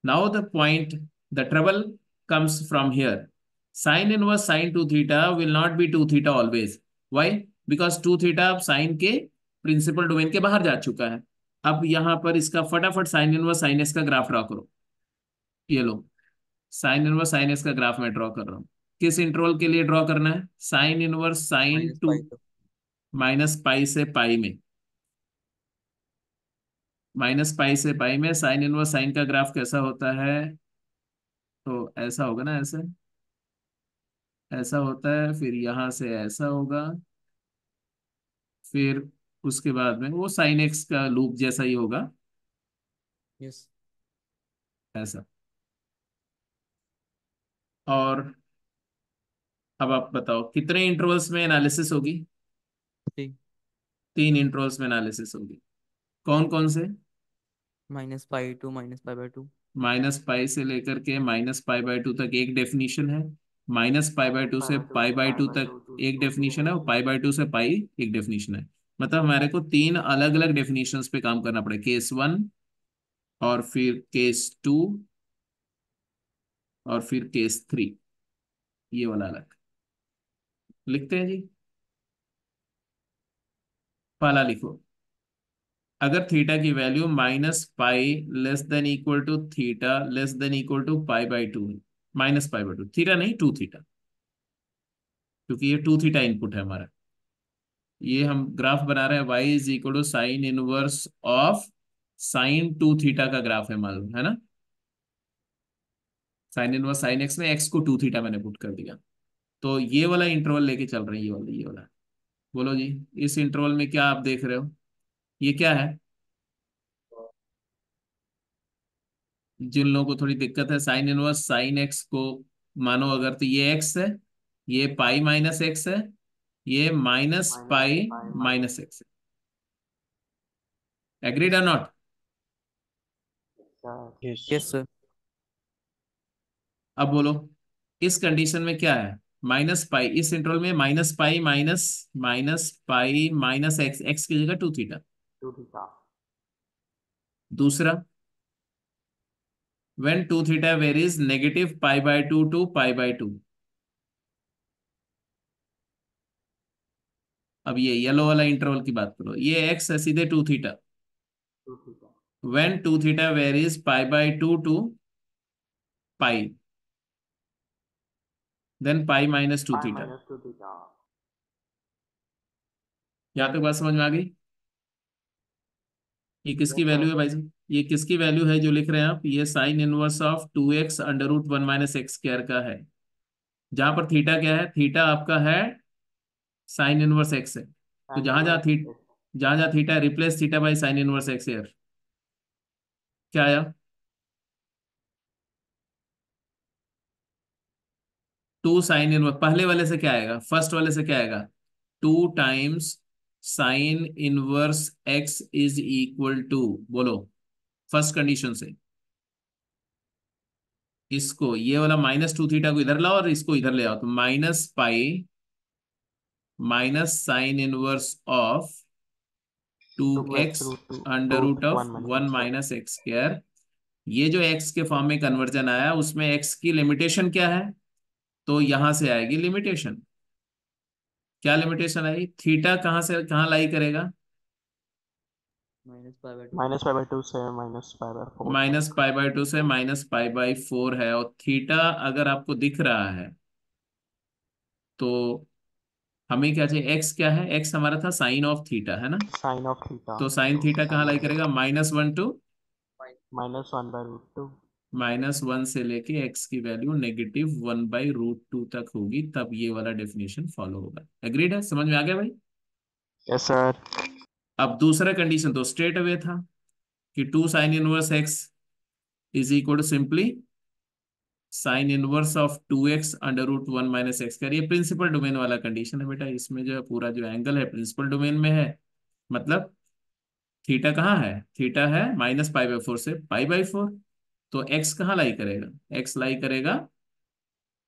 Now the point, the trouble comes from here. Sine inverse sine two theta will not be two theta always. Why? Because two theta अब sine के principal domain के बाहर जा चुका है। अब यहां पर इसका फटाफट साइन इनवर्स साइन एस का ग्राफ ड्रॉ करो। ये लो, साइन इनवर्स साइन एस का ग्राफ मैं ड्रॉ कर रहा हूँ। किस इंटरवल के लिए ड्रॉ करना है? Sine inverse sine minus two pi तो माइनस पाई से पाई में, माइनस पाई से पाई में साइन इनवर्स साइन का ग्राफ कैसा होता है? तो ऐसा होगा ना, ऐसे ऐसा होता है, फिर यहां से ऐसा होगा, फिर उसके बाद में वो साइन एक्स का लूप जैसा ही होगा, यस। ऐसा। और अब आप बताओ कितने इंटरवल्स में एनालिसिस होगी? ठीक। 3 इंटरवल्स में एनालिसिस होगी। कौन कौन से? Minus pi to minus pi by two. Minus pi से लेकर के माइनस पाई बाय टू तक एक डेफिनेशन है, माइनस पाई बाय टू से पाई बाय टू तक एक डेफिनेशन है, और पाई बाय टू से पाई एक डेफिनेशन है। मतलब हमारे को 3 अलग अलग डेफिनेशंस पे काम करना पड़ेगा, केस 1 और फिर केस 2 और फिर केस 3। ये वाला अलग लिखते हैं जी। पहला लिखो, अगर थीटा की value minus pi less than equal to theta less than equal to pi by two है, minus pi by two, theta नहीं टू थीटा, क्योंकि ये टू थीटा इनपुट है हमारा। ये हम ग्राफ बना रहे हैं, y is equal to sine inverse of sine two theta का ग्राफ है, मालूम है ना? साइन इनवर्स साइन एक्स में एक्स को टू थीटा मैंने पुट कर दिया। तो ये वाला इंटरवल लेके चल रहे हैं, ये वाला। बोलो जी, इस इंटरवल में क्या आप देख रहे हो? ये क्या है? जिन लोगों को थोड़ी दिक्कत है, साइन इनवर्स साइन एक्स को मानो अगर, तो ये एक्स है, ये पाई माइनस एक्स है, ये माइनस पाई माइनस एक्स है। एग्रीड और नॉट? यस। Yes sir. अब बोलो, इस कंडीशन में क्या है? माइनस पाई, इस इंटरवल में minus pi minus minus pi minus x, x की जगह टू थीटा। Two theta. दूसरा, when 2 theta varies negative pi by 2 to pi by 2। अब ये येलो वाला इंटरवल की बात करो, ये x है सीधे two theta. Two theta. when 2 theta varies pi by 2 to pi, then pi minus 2 pi theta। Minus two theta. यहाँ तक बात समझ में आ गई? ये किसकी यस वैल्यू सर। है भाई साहब? ये किसकी वैल्यू है जो लिख रहे हैं आप? ये sine inverse of 2x under root 1 minus x square का है, जहां पर थीटा क्या है? थीटा आपका है साइन इनवर्स एक्स है। तो साइन इनवर्स एक्स। जहां जहां theta, replace theta by sine inverse x here. क्या आया? टू साइन इनवर्स, पहले वाले से क्या आएगा, फर्स्ट वाले से क्या आएगा? Two times sine inverse x is equal to, बोलो फर्स्ट कंडीशन से, इसको ये वाला माइनस टू थीटा को इधर लाओ और इसको इधर ले आओ, तो minus pi minus sine inverse of two two x x root two under root root of one minus one x square. Minus x square. ये जो एक्स के फॉर्म में कन्वर्जन आया, उसमें एक्स की लिमिटेशन क्या है? तो यहां से आएगी लिमिटेशन। क्या लिमिटेशन आई? थीटा कहां से कहां लाई करेगा? Minus pi by two. Minus pi by two से minus pi by four minus तक। पाई बाय टू से माइनस पाई बाय फोर है, और थीटा अगर आपको दिख रहा है तो हमें क्या चाहिए? एक्स क्या है? एक्स हमारा था साइन ऑफ थीटा, है ना? Sine of theta. तो साइन तो थीटा कहाँ लाई साइन करेगा? Minus one to minus one by root two. Minus one से लेके एक्स की value negative one by root two तक होगी, तब ये वाला डेफिनेशन फॉलो होगा। एग्रीड है? समझ में आ गया भाई? Yes sir. अब दूसरा कंडीशन तो स्ट्रेट अवे था कि two sine inverse x is equal to simply sine inverse of two x under root one minus x कर। ये प्रिंसिपल डोमेन वाला कंडीशन है बेटा, इसमें जो है पूरा जो एंगल है प्रिंसिपल डोमेन में है। मतलब थीटा कहाँ है? थीटा है माइनस पाई बाई फोर से पाई बाई फोर। तो एक्स कहाँ लाई करेगा? एक्स लाई करेगा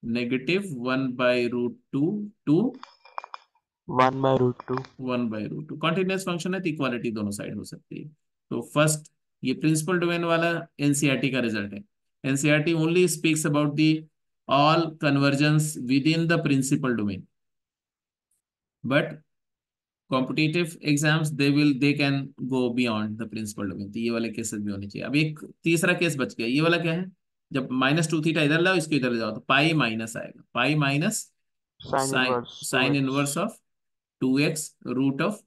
negative one by root two to one by root two. One by root two. Continuous function है तो इक्वालिटी दोनों साइड हो सकती है। तो फर्स्ट, ये प्रिंसिपल डोमेन वाला एनसीईआरटी का रिजल्ट है। NCERT only speaks about the all convergence within the principal domain, but competitive exams they can go beyond the principal domain. तो ये वाले केसेस भी होने चाहिए। अब एक तीसरा केस बच गया, ये वाला क्या है, जब -2 थीटा इधर लाओ, इसको इधर ले जाओ, तो पाई माइनस आएगा, pi minus sine sine inverse sine 2x। Inverse of 2x root of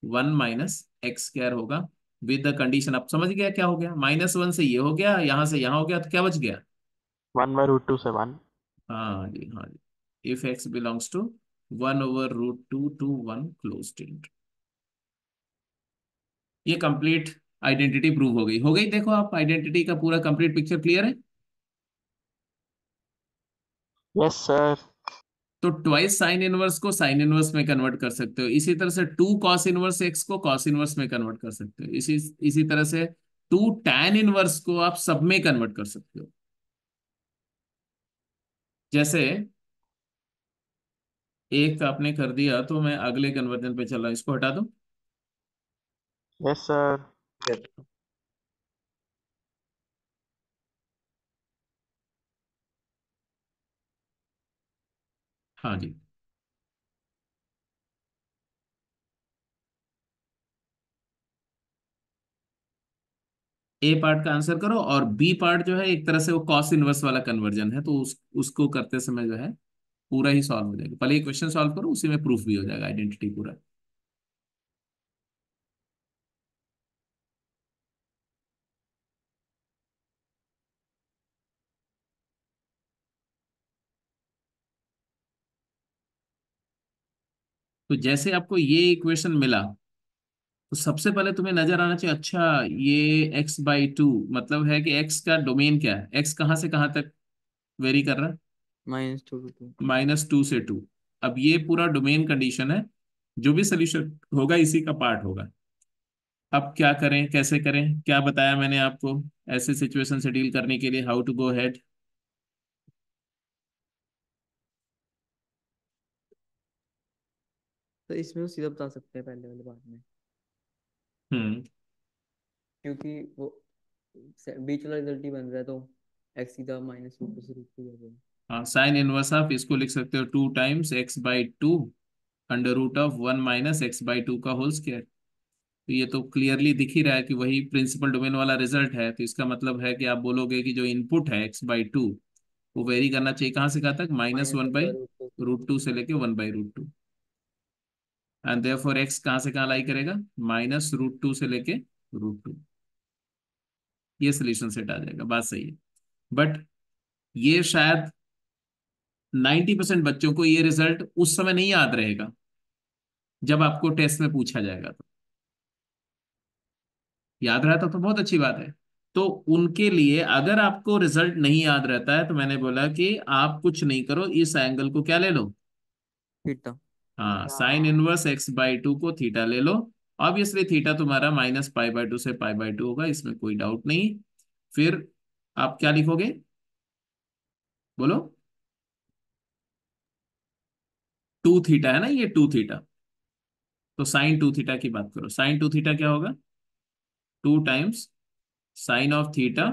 1 minus x square होगा विद द कंडीशन। अब समझ गया क्या हो गया, -1 से ये हो गया, यहां से यहां हो गया, तो क्या बच गया। 1/√2 से 1। हाँ जी, हाँ जी, if x belongs to 1/√2 to 1 close tilt. ये कंप्लीट आइडेंटिटी प्रूव हो गई। देखो आप, आइडेंटिटी का पूरा कंप्लीट पिक्चर क्लियर है। Yes sir. तो ट्वाइस साइन इनवर्स को साइन इनवर्स में कन्वर्ट कर सकते हो, इसी तरह से 2 कॉस इनवर्स एक्स को कॉस इनवर्स में कन्वर्ट कर सकते हो, इसी इसी तरह से 2 टैन इनवर्स को आप सब में कन्वर्ट कर सकते हो। जैसे एक आपने कर दिया, तो मैं अगले कन्वर्जन पे चल रहा हूं, इसको हटा दो। Yes sir. हाँ जी, ए पार्ट का आंसर करो, और बी पार्ट जो है एक तरह से वो कॉस इनवर्स वाला कन्वर्जन है, तो उसको करते समय जो है पूरा ही सॉल्व हो जाएगा। पहले क्वेश्चन सॉल्व करो, उसी में प्रूफ भी हो जाएगा आइडेंटिटी पूरा। तो जैसे आपको ये इक्वेशन मिला, तो सबसे पहले तुम्हें नजर आना चाहिए, अच्छा ये x/2 मतलब है कि x का डोमेन क्या है, x कहाँ से कहाँ तक वेरी कर रहा है, -2 to 2। -2 से 2। अब ये पूरा डोमेन कंडीशन है, जो भी सोल्यूशन होगा इसी का पार्ट होगा। अब क्या करें, कैसे करें, क्या बताया मैंने आपको ऐसे सिचुएशन से डील करने के लिए, हाउ टू गो हेड। तो इसमें वो सीधा बता सकते हैं पहले वाले बात में, हम्म। क्योंकि वो बीच वाला रिजल्ट ही बन रहा है, तो x सीधा -√2 से √2 हो गया। हाँ, साइन इनवर्स आप इसको लिख सकते हो 2 टाइम्स x/2 √1 माइनस x/2 का होल स्क्वायर। तो ये तो क्लियरली दिख ही रहा है कि वही प्रिंसिपल डोमेन वाला रिजल्ट है, तो इसका मतलब है कि आप बोलोगे कि जो इनपुट है x/2 वो वेरी करना चाहिए कहाँ से कहाँ तक, -1 -1 बाई बाय √2 से रूट टू से लेके 1/√2। एंड देयरफॉर x कहाँ से कहाँ लाई करेगा, -√2 से लेके √2। ये सोल्यूशन सेट आ जाएगा, बात सही है। बट ये शायद 90% बच्चों को ये रिजल्ट उस समय नहीं याद रहेगा, जब आपको टेस्ट में पूछा जाएगा। तो याद रहता तो बहुत अच्छी बात है। तो उनके लिए अगर आपको रिजल्ट नहीं याद रहता है, तो मैंने बोला कि आप कुछ नहीं करो, इस एंगल को क्या ले लो, थीटा। हाँ, थीटा। साइन इनवर्स x/2 को थीटा ले लो। ऑब्वियसली थीटा तुम्हारा -π/2 से π/2 होगा, इसमें कोई डाउट नहीं। फिर आप क्या लिखोगे, बोलो। 2 थीटा है ना, ये 2 थीटा, तो sin 2 थीटा की बात करो। sin 2 थीटा क्या होगा, 2 times sign of theta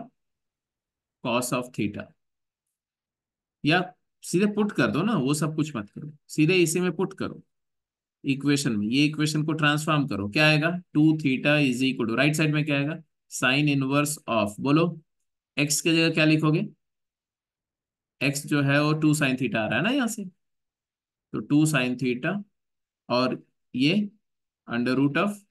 cos of theta. या सीधे पुट कर दो ना, वो सब कुछ मत करो, सीधे इसी में पुट करो इक्वेशन में। ये इक्वेशन को ट्रांसफॉर्म करो, क्या आएगा, 2 theta is equal to, right side में क्या आएगा, साइन इनवर्स ऑफ, बोलो। एक्स की जगह क्या लिखोगे, एक्स जो है वो 2 sin थीटा आ रहा है ना यहाँ से, तो 2 sin थीटा, और ये √1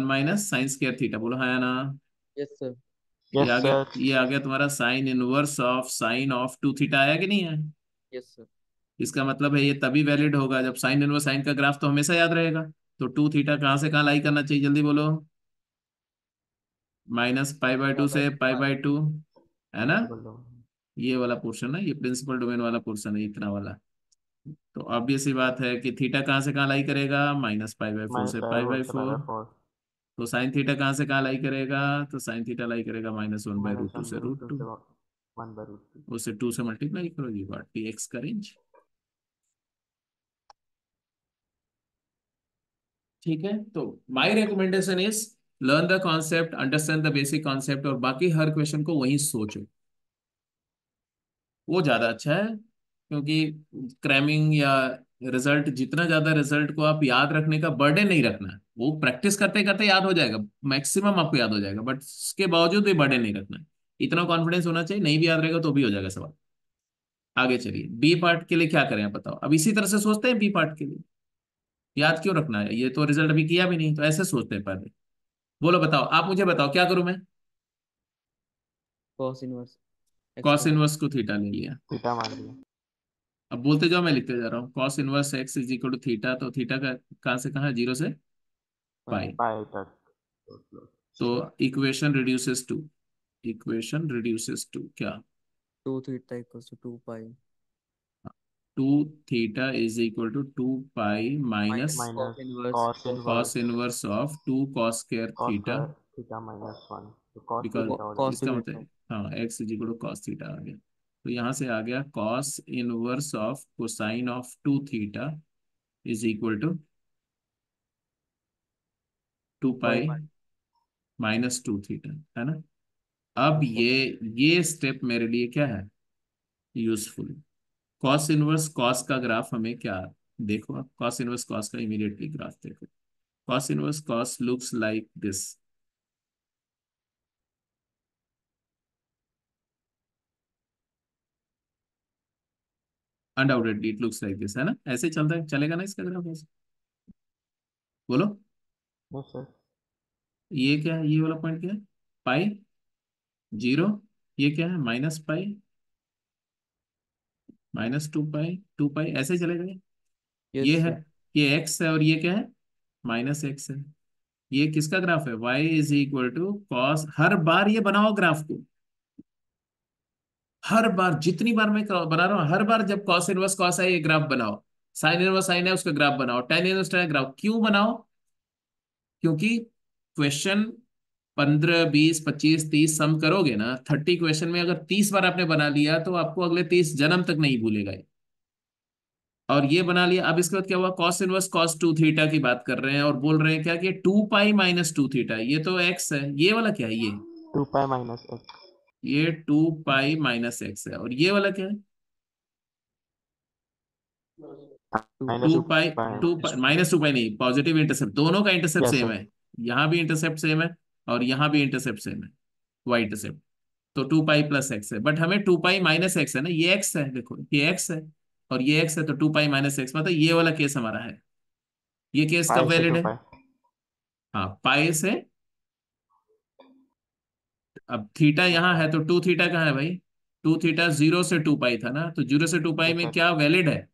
माइनस साइन स्क्वायर थीटा, बोलो हाँ या ना। Yes sir. ये यस आ गया, सर। ये आ गया तुम्हारा sign inverse of sign of 2 theta, आया कि नहीं है। Yes sir. इसका मतलब है ये तभी वैलिड होगा जब साइन इनवर्स साइन का ग्राफ तो हमेशा याद रहेगा। तो 2 थीटा कहाँ से कहाँ लाई करना चाहिए, जल्दी बोलो, -π/2 से π/2, है ना। प्रिंसिपल लो। ये वाला पोर्शन है, ये प्रिंसिपल डोमेन वाला पोर्शन है, इतना वाला। तो ऑब्वियस सी बात है कि थीटा कहाँ से कहाँ लाई करेगा, -π/4 से -π/4 से π/4। π/4। तो साइन थीटा कहाँ से कहाँ लाई करेगा, तो साइन थीटा लाई करेगा -1/√2 से -1/√2 √2। से 1/√2। उसे 2 से मल्टीप्लाई करो, ये बात px का रेंज। ठीक है, तो my recommendation is learn the concept, understand the basic concept, और बाकी हर क्वेश्चन को वहीं सोचो। वो ज्यादा अच्छा है, क्योंकि क्रैमिंग या रिजल्ट, जितना ज्यादा रिजल्ट को आप याद रखने का बर्डन नहीं रखना है, वो प्रैक्टिस करते करते याद हो जाएगा, मैक्सिमम आपको याद हो जाएगा, बट उसके बावजूद भी बर्डन नहीं रखना है। इतना कॉन्फिडेंस होना चाहिए, नहीं भी याद रहेगा तो भी हो जाएगा सवाल। आगे चलिए, बी पार्ट के लिए क्या करें आप बताओ। अब इसी तरह से सोचते हैं बी पार्ट के लिए, याद क्यों रखना है, ये तो रिजल्ट अभी किया भी नहीं, तो ऐसे सोचते हैं पहले। बोलो बताओ, आप मुझे बताओ क्या करूं मैं। कॉस इनवर्स एक्स कॉस को ले। इनवर्स को थीटा ले लिया। थीटा मान लिया। अब बोलते जाओ, मैं लिखते जा रहा हूँ, cos inverse x is equal to theta, तो थीटा का कहाँ से कहाँ है, जीरो से पाई। पाई। पाई तक। तो equation reduces to, equation reduces to क्या, 2 theta equals to 2 pi two theta is equal to to pi minus minus cos minus inverse cos cos cos inverse inverse of two cos square cos theta. Square theta minus one, तो cos because theta हो cos जाएगा। इसका theta. मतलब, हाँ, x is equal to cos theta आ गया। तो यहाँ से आ गया cos inverse of cosine of two theta is equal to two 2 pi pi minus two theta, है ना। अब ठीक है। ये स्टेप मेरे लिए क्या है, यूजफुल। कॉस इनवर्स कॉस का ग्राफ हमें क्या, देखो आप कॉस इनवर्स कॉस का इमीडिएटली ग्राफ देखो। Cos inverse cos looks like this, undoubtedly it looks like this, है ना, ऐसे ही चलता है, चलेगा ना इसका ग्राफ ऐसे। बोलो, यस सर। ये क्या है, ये वाला पॉइंट क्या है, पाई जीरो, ये क्या है माइनस पाई माइनस टू पाई ऐसे ही चलेगा यस ये है, सर। ये एक्स है और ये क्या है, माइनस एक्स है। ये किसका ग्राफ है, y is equal to cos, हर बार ये बनाओ ग्राफ को, हर बार जितनी बार मैं बना रहा हूँ, हर बार जब कॉस इनवर्स कॉस है ये ग्राफ बनाओ, साइन इनवर्स साइन है उसका ग्राफ बनाओ, टेन इनवर्स टेन ग्राफ क्यों बनाओ, क्योंकि क्वेश्चन 15 20 25 30 सम करोगे ना, 30 क्वेश्चन में अगर 30 बार आपने बना लिया तो आपको अगले 30 जन्म तक नहीं भूलेगा ये। और ये बना लिया, अब इसके बाद क्या हुआ, cos inverse cos two theta की बात कर रहे हैं और बोल रहे हैं क्या कि two pi minus two theta, ये तो एक्स है, ये वाला क्या है, टू पाई माइनस एक्स। ये टू पाई माइनस एक्स है, और ये वाला क्या है, minus two to pi, pi. To minus two pi नहीं, पॉजिटिव इंटरसेप्ट, दोनों का इंटरसेप्ट यस सेम सर। है, यहाँ भी इंटरसेप्ट सेम है और यहाँ भी इंटरसेप्ट सेम है, वाई इंटरसेप्ट। तो टू पाई प्लस एक्स है, बट हमें टू पाई माइनस एक्स है ना, ये एक्स है, देखो ये एक्स है और ये एक्स है, तो टू पाई माइनस एक्स मतलब ये वाला केस हमारा है। ये केस कब पाई से वैलिड टू है, पाई। हाँ पाई से, अब थीटा यहाँ है तो टू थीटा कहाँ है भाई, टू थीटा जीरो से टू पाई था ना, तो जीरो से टू पाई यस में सर। क्या वैलिड है,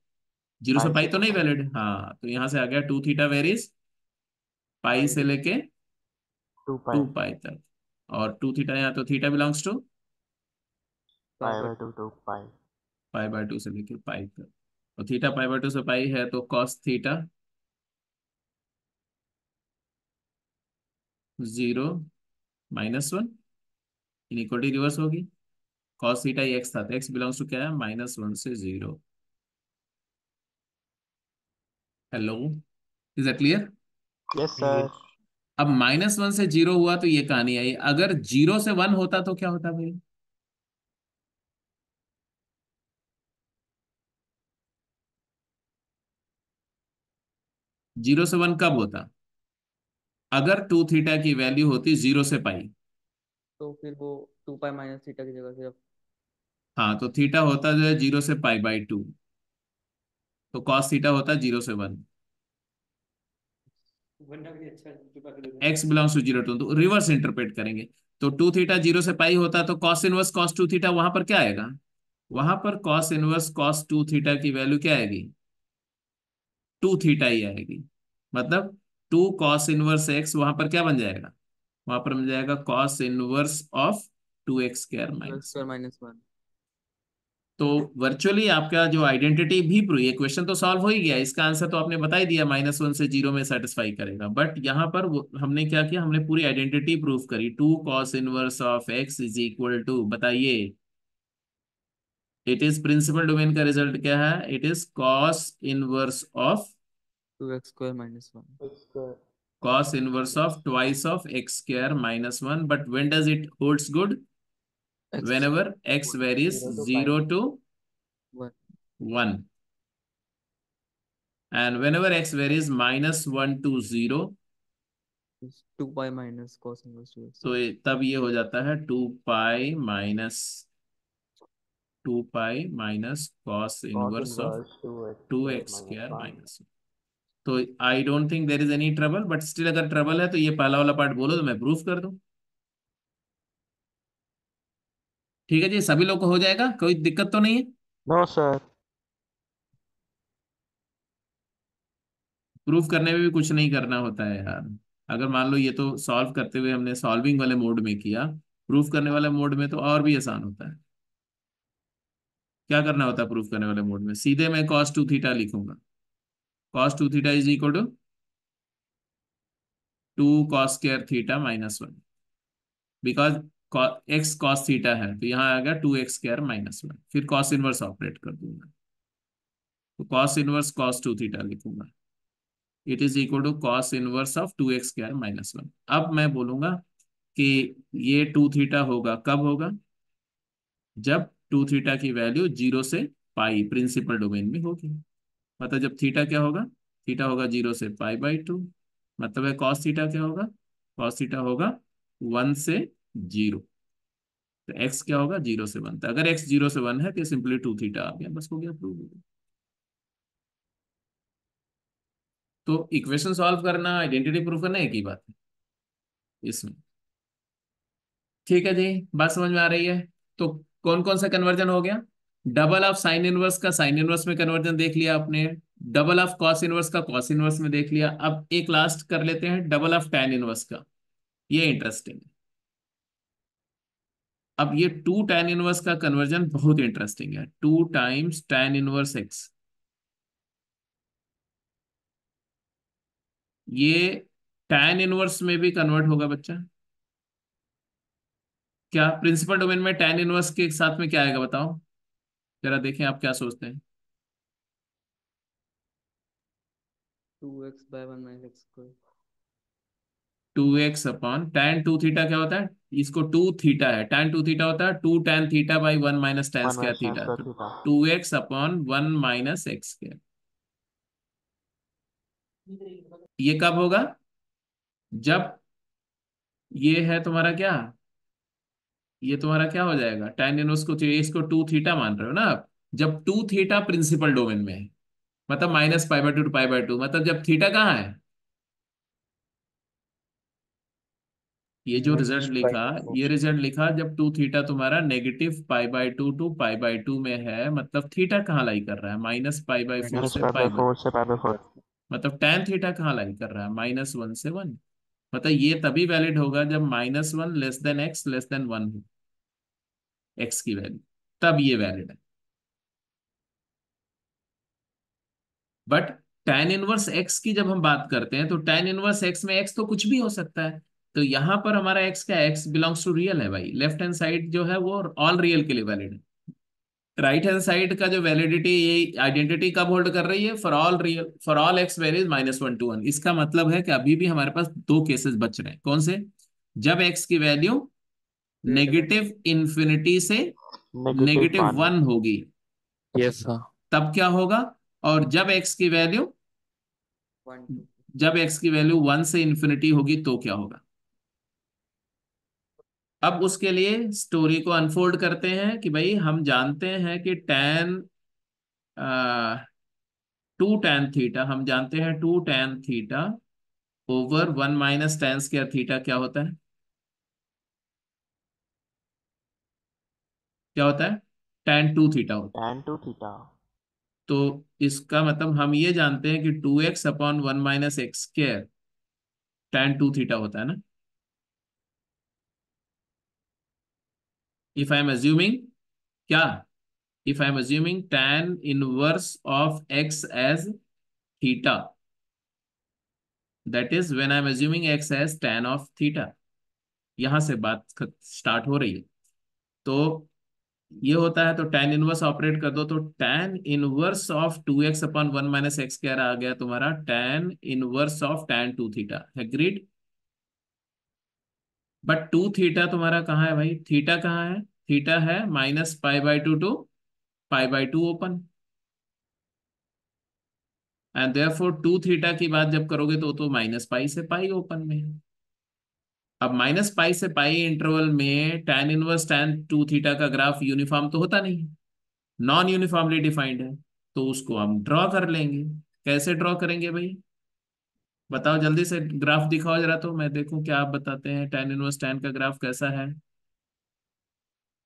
जीरो से पाई पाई से तो टू नहीं पाई। वैलिड है, हाँ, तो यहाँ से आ गया टू थीटा वेरीज पाई से लेके टू पाई। टू पाई तक, और टू थीटा यहाँ तो theta belongs to pi pi by by two to pi. Pi by two से लेके पाई तक, और थीटा पाई बाय टू से पाई है तो cos theta zero minus one, inequality reverse होगी, कॉस थीटा ही एक्स था, तो एक्स बिलोंग्स टू क्या है, माइनस वन से zero. Hello, is that clear. Yes sir. अब माइनस वन से जीरो हुआ तो ये कहानी आई, अगर जीरो से वन होता तो क्या होता भाई, जीरो से वन कब होता, अगर टू थीटा की वैल्यू होती जीरो से पाई, तो फिर वो 2 पाई माइनस थीटा की जगह सिर्फ हाँ, तो थीटा होता जो है जीरो से पाई बाई टू, तो कॉस थीटा होता जीरो से वन, बनना भी अच्छा है, जो बाकी दे x belongs to zero two, तो रिवर्स इंटरप्रेट करेंगे। तो टू थीटा जीरो से पाई होता तो cos inverse cos two theta वहां पर क्या आएगा, वहां पर cos inverse cos two theta की वैल्यू क्या आएगी, टू थीटा ही आएगी, मतलब टू कॉस इनवर्स एक्स वहां पर क्या बन जाएगा, वहां पर बन जाएगा cos inverse of two x square minus. Square -1। तो वर्चुअली आपका जो आइडेंटिटी भी प्रूव, ये क्वेश्चन तो सॉल्व हो ही गया, इसका आंसर तो आपने बता ही दिया, माइनस वन से जीरो में सेटिस्फाई करेगा, बट यहाँ पर हमने क्या किया, हमने पूरी आइडेंटिटी प्रूव करी, two cos inverse of x is equal to, बताइए, इट इज प्रिंसिपल डोमेन का रिजल्ट क्या है, it is cos inverse of 2x² -1। cos inverse of twice of x square minus 1, but when does it holds good, x whenever x varies zero to pi. 0 to 1, and whenever x varies -1 to 0, 2 pi minus cos inverse 2x। तो तब ये हो जाता है 2 pi minus cos cos inverse of inverse 2x two square x minus square 1. Minus. तो I don't think there is any trouble, but still अगर trouble है तो ये पहला वाला पार्ट बोलो तो मैं प्रूफ कर दूं। ठीक है जी, सभी लोग को हो जाएगा, कोई दिक्कत तो नहीं है? No, sir. प्रूफ करने में भी कुछ नहीं करना होता है यार। अगर मान लो ये तो सॉल्व करते हुए हमने सॉल्विंग वाले मोड में किया, प्रूफ करने वाले मोड में तो और भी आसान होता है। क्या करना होता है प्रूफ करने वाले मोड में? सीधे मैं cos 2 थीटा लिखूंगा। cos 2 theta is equal to 2 cos square theta -1, because x cos theta है तो यहाँ आ गया 2x स्क्वायर -1, फिर कॉस इनवर्स ऑपरेट कर दूंगा, तो कॉस इनवर्स cos 2 थीटा लिखूंगा। It is equal to cos inverse of 2x square -1। अब मैं बोलूंगा कि ये 2 थीटा होगा, कब होगा? जब 2 थीटा की वैल्यू 0 से पाई प्रिंसिपल डोमेन में होगी। मतलब जब थीटा क्या होगा? थीटा होगा 0 से π/2। मतलब है कॉस थीटा क्या होगा? कॉस थीटा होगा 1 से 0। तो एक्स क्या होगा? 0 से 1। तो अगर एक्स 0 से 1 है तो सिंपली 2 थीटा आ गया, बस हो गया, प्रूव हो गया। तो इक्वेशन सॉल्व करना, आइडेंटिटी प्रूव करना एक ही बात है इसमें। ठीक है जी, बात समझ में आ रही है? तो कौन कौन सा कन्वर्जन हो गया? डबल ऑफ साइन इनवर्स का साइन इनवर्स में कन्वर्जन देख लिया आपने, डबल ऑफ कॉस इनवर्स का कॉस इनवर्स में देख लिया। अब एक लास्ट कर लेते हैं, डबल ऑफ टैन इनवर्स का। ये इंटरेस्टिंग है। अब ये 2 tan 1 का कन्वर्जन बहुत इंटरेस्टिंग है। 2 टाइम्स tan 1x, ये tan 1 में भी कन्वर्ट होगा बच्चा। क्या प्रिंसिपल डोमेन में tan 1 के साथ में क्या आएगा बताओ जरा, देखें आप क्या सोचते हैं। 2x/1 - x²। 2x/tan 2 थीटा क्या होता है? इसको 2 थीटा है, tan 2 थीटा होता है 2 tan θ/1 - tan 1 square minus tan theta. square तो theta. 2x/1 - x²। ये कब होगा? जब ये है तुम्हारा क्या, ये तुम्हारा क्या हो जाएगा? tan 1 को इसको 2 थीटा मान रहे हो ना आप? जब 2 थीटा प्रिंसिपल डोमेन में है, मतलब -π/2 to π/2, मतलब जब थीटा कहाँ है? ये जो रिजल्ट लिखा, ये रिजल्ट लिखा जब 2 थीटा तुम्हारा -π/2 to π/2 में है, मतलब थीटा कहाँ लाई कर रहा है? -π/4 Minus से pi by π/2। 4 से pi by 4. मतलब tan थीटा कहाँ लाई कर रहा है? -1 से 1। मतलब ये तभी वैलिड होगा जब -1 less than x less than 1 हो, x की वैल्यू, तब ये वैलिड है। बट tan 1x की जब हम बात करते हैं तो tan 1x में x तो कुछ भी हो सकता है। तो यहां पर हमारा x क्या है? x बिलोंग्स टू रियल है भाई। लेफ्ट हैंड साइड जो है वो ऑल रियल के लिए वैलिड है। राइट हैंड साइड का जो वैलिडिटी, ये आइडेंटिटी कब होल्ड कर रही है? For all real, for all x varies -1 to 1। इसका मतलब है कि अभी भी हमारे पास दो केसेस बच रहे हैं। कौन से? जब x की वैल्यू -∞ से Negative 1. -1 होगी यस हाँ। तब क्या होगा? और जब x की वैल्यू 1 2। जब x की वैल्यू 1 से इन्फिनिटी होगी तो क्या होगा? अब उसके लिए स्टोरी को अनफोल्ड करते हैं कि भाई हम जानते हैं कि tan 2 tan θ, हम जानते हैं 2 tan θ ओवर 1 - tan² क्या होता है? क्या होता है? tan 2 θ होता है। Tan 2 theta. तो इसका मतलब हम ये जानते हैं कि 2x/1 - x² tan 2 θ होता है ना। इफ आई एम अज्यूमिंग क्या, if I am assuming tan inverse of x as theta, that is when I am assuming x as tan of theta, यहां से बात स्टार्ट हो रही है। तो ये होता है, तो tan इनवर्स ऑपरेट कर दो तो tan inverse of 2x/1 - x² आ गया तुम्हारा tan inverse of tan 2 θ। Agreed? But 2 theta तुम्हारा कहाँ है भाई? थीटा कहाँ है? थीटा है -π/2 to π/2 open. And therefore two theta की बात जब करोगे तो माइनस पाई से पाई ओपन में है। अब माइनस पाई से पाई इंटरवल में tan inverse tan two theta का ग्राफ यूनिफॉर्म तो होता नहीं, नॉन यूनिफॉर्मली डिफाइंड है, तो उसको हम ड्रॉ कर लेंगे। कैसे ड्रॉ करेंगे भाई, बताओ जल्दी से, ग्राफ दिखाओ जरा तो मैं देखूं क्या आप बताते हैं। tan इनवर्स tan का ग्राफ कैसा है?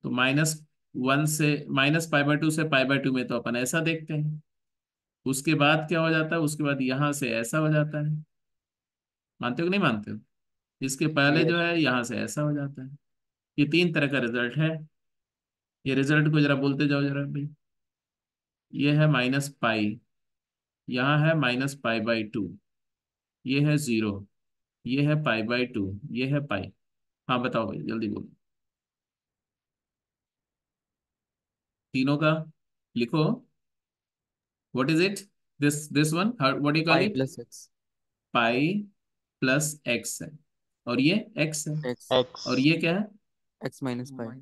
तो -1 से -π/2 से π/2 में तो अपन ऐसा देखते हैं। उसके बाद क्या हो जाता है, उसके बाद यहां से ऐसा हो जाता है, मानते हो कि नहीं मानते हो? इसके पहले जो यस। है यहां से ऐसा हो जाता है। ये तीन तरह का रिजल्ट है। ये रिजल्ट को जरा बोलते जाओ जरा भाई। ये है -π, यहाँ है -π/2, ये है 0, ये है π/2, ये है पाई। हाँ बताओ भाई जल्दी बोलो, तीनों का लिखो। What is it, this one what you call pi it? Plus x. Pi plus x है, और ये एक्स है, एक्स। और एक्स। ये क्या है? X minus pi.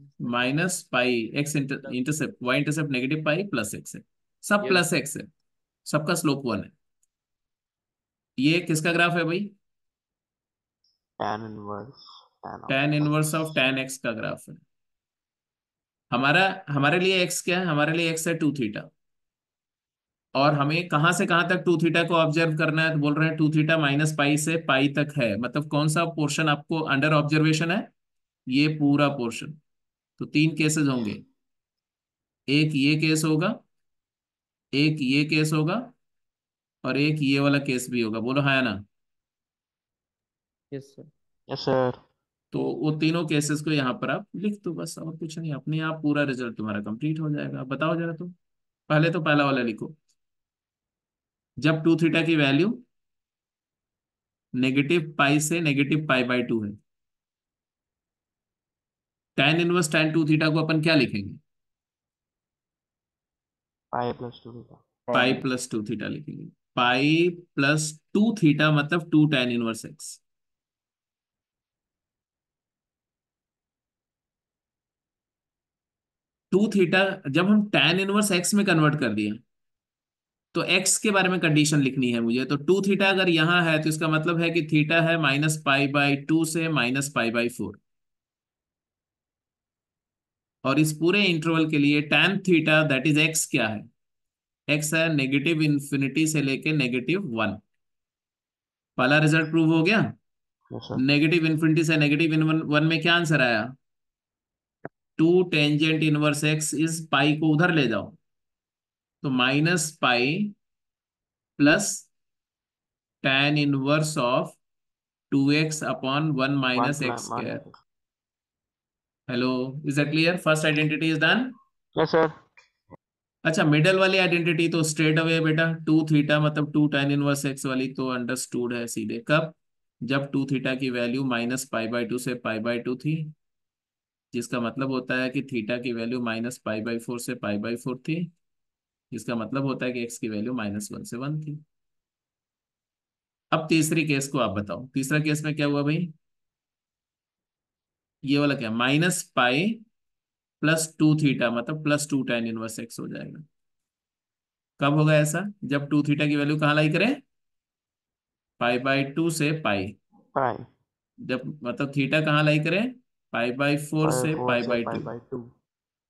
-π, x intercept y intercept negative pi plus x है, सब यस। प्लस एक्स है, सबका स्लोप 1 है। ये किसका ग्राफ है भाई? tan inverse tan tan of inverse x. Of tan x का ग्राफ है। हमारा हमारे लिए एक्स क्या है? हमारे लिए एक्स है 2 थीटा, और हमें कहां से कहां तक 2 थीटा को ऑब्जर्व करना है, तो बोल रहे हैं 2 थीटा -π से पाई तक है, मतलब कौन सा पोर्शन आपको अंडर ऑब्जर्वेशन है? ये पूरा पोर्शन। तो तीन केसेस होंगे, एक ये केस होगा, एक ये केस होगा, और एक ये वाला केस भी होगा। बोलो हाँ या ना? Yes sir. Yes sir. तो वो तीनों केसेस को यहाँ पर आप लिख दो बस, और कुछ नहीं, अपने आप पूरा रिजल्ट तुम्हारा कंप्लीट हो जाएगा। बताओ जरा तुम, पहले तो पहला वाला लिखो। जब 2 थीटा की वैल्यू -π से -π/2 है, tan इनवर्स tan 2 थीटा को अपन क्या लिखेंगे? Pi plus 2 theta. Pi plus 2 theta लिखेंगे। π+2 थीटा मतलब 2 tan इनवर्स एक्स। 2 थीटा जब हम tan इनवर्स एक्स में कन्वर्ट कर दिए, तो एक्स के बारे में कंडीशन लिखनी है मुझे। तो 2 थीटा अगर यहाँ है तो इसका मतलब है कि थीटा है -π/2 से -π/4, और इस पूरे इंटरवल के लिए tan theta that is x क्या है? एक्स है -∞ से लेके -1। पहला रिजल्ट प्रूव हो गया। Yes sir. -∞ से -1 में क्या आंसर आया? 2 tangent inverse x is pi को उधर ले जाओ, तो -π plus tan inverse of 2x/1 - x²। -1 hello, is that clear? First identity is done. Yes sir. अच्छा, मिडल वाली आइडेंटिटी तो स्ट्रेट अवे बेटा, 2 थीटा मतलब 2 tan इनवर्स एक्स वाली तो अंडरस्टूड है सीधे। कब? जब 2 थीटा की वैल्यू -π/2 से π/2 थी, जिसका मतलब होता है कि थीटा की वैल्यू -π/4 से π/4 थी, जिसका मतलब होता है कि एक्स की वैल्यू -1 से 1 थी। अब तीसरी केस को आप बताओ, तीसरा केस में क्या हुआ भाई? ये वाला क्या, -π+2 थीटा मतलब +2 tan इनवर्स एक्स हो जाएगा। कब होगा ऐसा? जब 2 थीटा की वैल्यू कहाँ लाई करें? π/2 से पाई। पाई। जब मतलब थीटा कहाँ लाई करें? π/4 पाई से 4 से पाई π/2। बाई 2।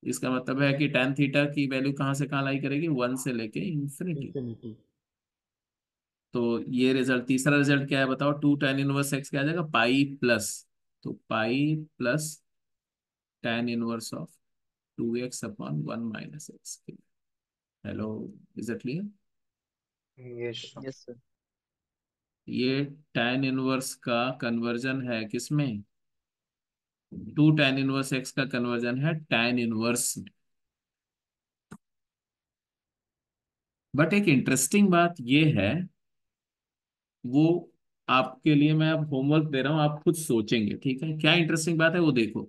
इसका मतलब है कि tan थीटा की वैल्यू कहाँ से कहाँ लाई करेगी? 1 से लेके इंफिनिटी। इंफिनिटी। तो ये रिजल्ट, तीसरा रिजल्ट क्या है बताओ? 2 tan इनवर्स एक्स क्या आ जाएगा? पाई प्लस, तो pi plus tan inverse of 2x/1 - x। Hello, is it clear? Yes sir. Yes sir. ये tan इनवर्स का कन्वर्जन है किसमें? 2 tan इनवर्स एक्स का कन्वर्जन है tan इनवर्स में। बट एक इंटरेस्टिंग बात ये है, वो आपके लिए मैं अब होमवर्क दे रहा हूं, आप खुद सोचेंगे, ठीक है? क्या इंटरेस्टिंग बात है वो देखो,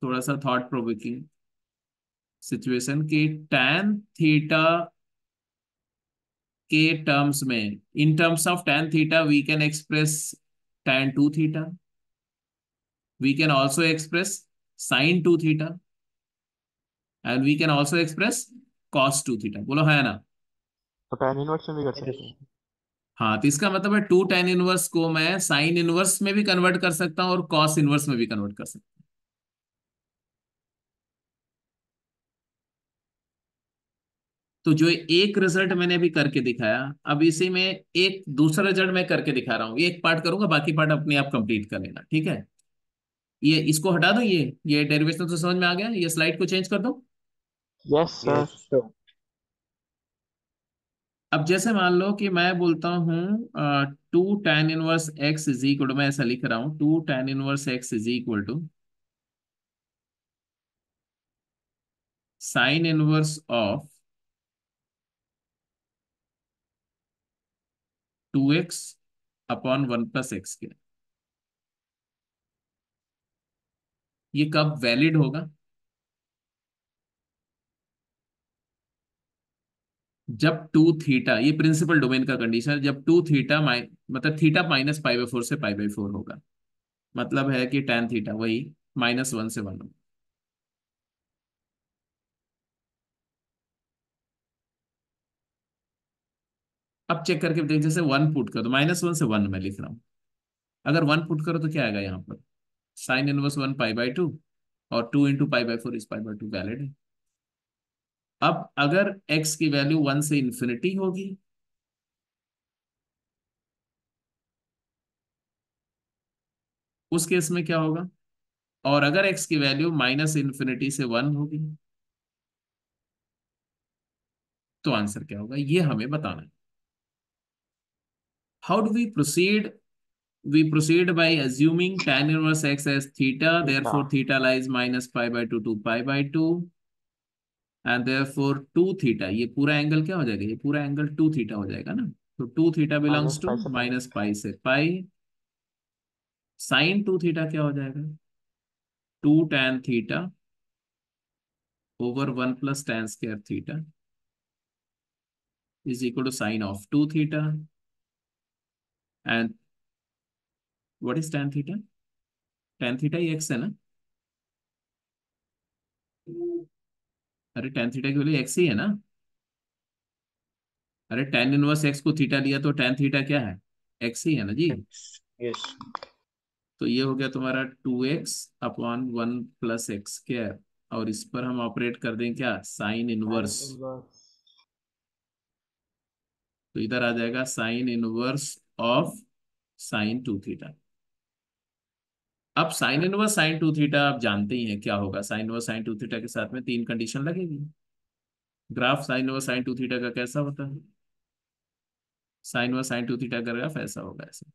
थोड़ा सा थॉट प्रोवोकिंग सिचुएशन की। tan थीटा के टर्म्स में, in terms of tan theta we can express tan 2 theta, we can also express sin 2 theta, and we can also express cos 2 theta. बोलो है ना? तो tan इनवर्स में भी कर सकते हैं। हाँ, तो इसका मतलब है 2 tan 1 को मैं साइन इनवर्स में भी कन्वर्ट कर सकता हूँ और कॉस इनवर्स में भी कन्वर्ट कर सकता हूँ। तो जो एक रिजल्ट मैंने अभी करके दिखाया, अब इसी में एक दूसरा रिजल्ट मैं करके दिखा रहा हूँ। ये एक पार्ट करूंगा, बाकी पार्ट अपने आप कंप्लीट कर लेना, ठीक है। ये इसको हटा दो, ये डेरिवेशन तो समझ में आ गया, ये स्लाइड को चेंज कर दो। Yes sir. Yes sir. अब जैसे मान लो कि मैं बोलता हूँ 2 tan 1 x is equal to, मैं ऐसा लिख रहा हूँ, 2 tan 1 x is equal to sine inverse of 2x upon 1 + x के। ये कब वैलिड होगा? जब 2 थीटा, ये प्रिंसिपल डोमेन का कंडीशन है, जब 2 थीटा मतलब थीटा -π/4 से π/4 होगा। मतलब है कि tan थीटा वही -1 से 1 होगा। अब चेक करके देख, जैसे 1 पुट करो तो -1 से 1 मैं लिख रहा हूँ। अगर 1 पुट करो तो क्या आएगा यहाँ पर? साइन इनवर्स 1 π/2, और 2 × π/4 इज π/2, वैलिड है। अब अगर x की वैल्यू 1 से इंफिनिटी होगी, उस केस में क्या होगा? और अगर x की वैल्यू -∞ से 1 होगी, तो आंसर क्या होगा, ये हमें बताना है। How do we proceed? We proceed by assuming tan inverse x as theta, theta. therefore theta lies -π/2 to π/2, and therefore 2 theta, ये पूरा एंगल क्या हो जाएगा? ये पूरा एंगल 2 थीटा हो जाएगा ना। तो 2 थीटा बिलोंग्स टू -π से -π से पाई। साइन 2 थीटा क्या हो जाएगा? 2 tan theta over 1 + tan² theta is equal to sine of 2 theta. And what is tan theta? tan theta ही x है ना? अरे tan थीटा की वैल्यू x ही है ना? अरे tan इनवर्स x को थीटा लिया तो tan थीटा क्या है? x ही है ना जी। यस। तो ये हो गया तुम्हारा 2x/1 + x², और इस पर हम ऑपरेट कर दें क्या? Sine tan inverse. इनवर्स। तो इधर आ जाएगा sine inverse of sine 2 theta. अब साइन इनवर्स साइन 2 थीटा आप जानते ही हैं क्या होगा। साइन इनवर्स साइन 2 थीटा के साथ में 3 कंडीशन लगेगी। Graph sign inverse sine 2 theta का कैसा होता है? साइन इनवर्स साइन 2 थीटा का ग्राफ ऐसा होगा, ऐसा।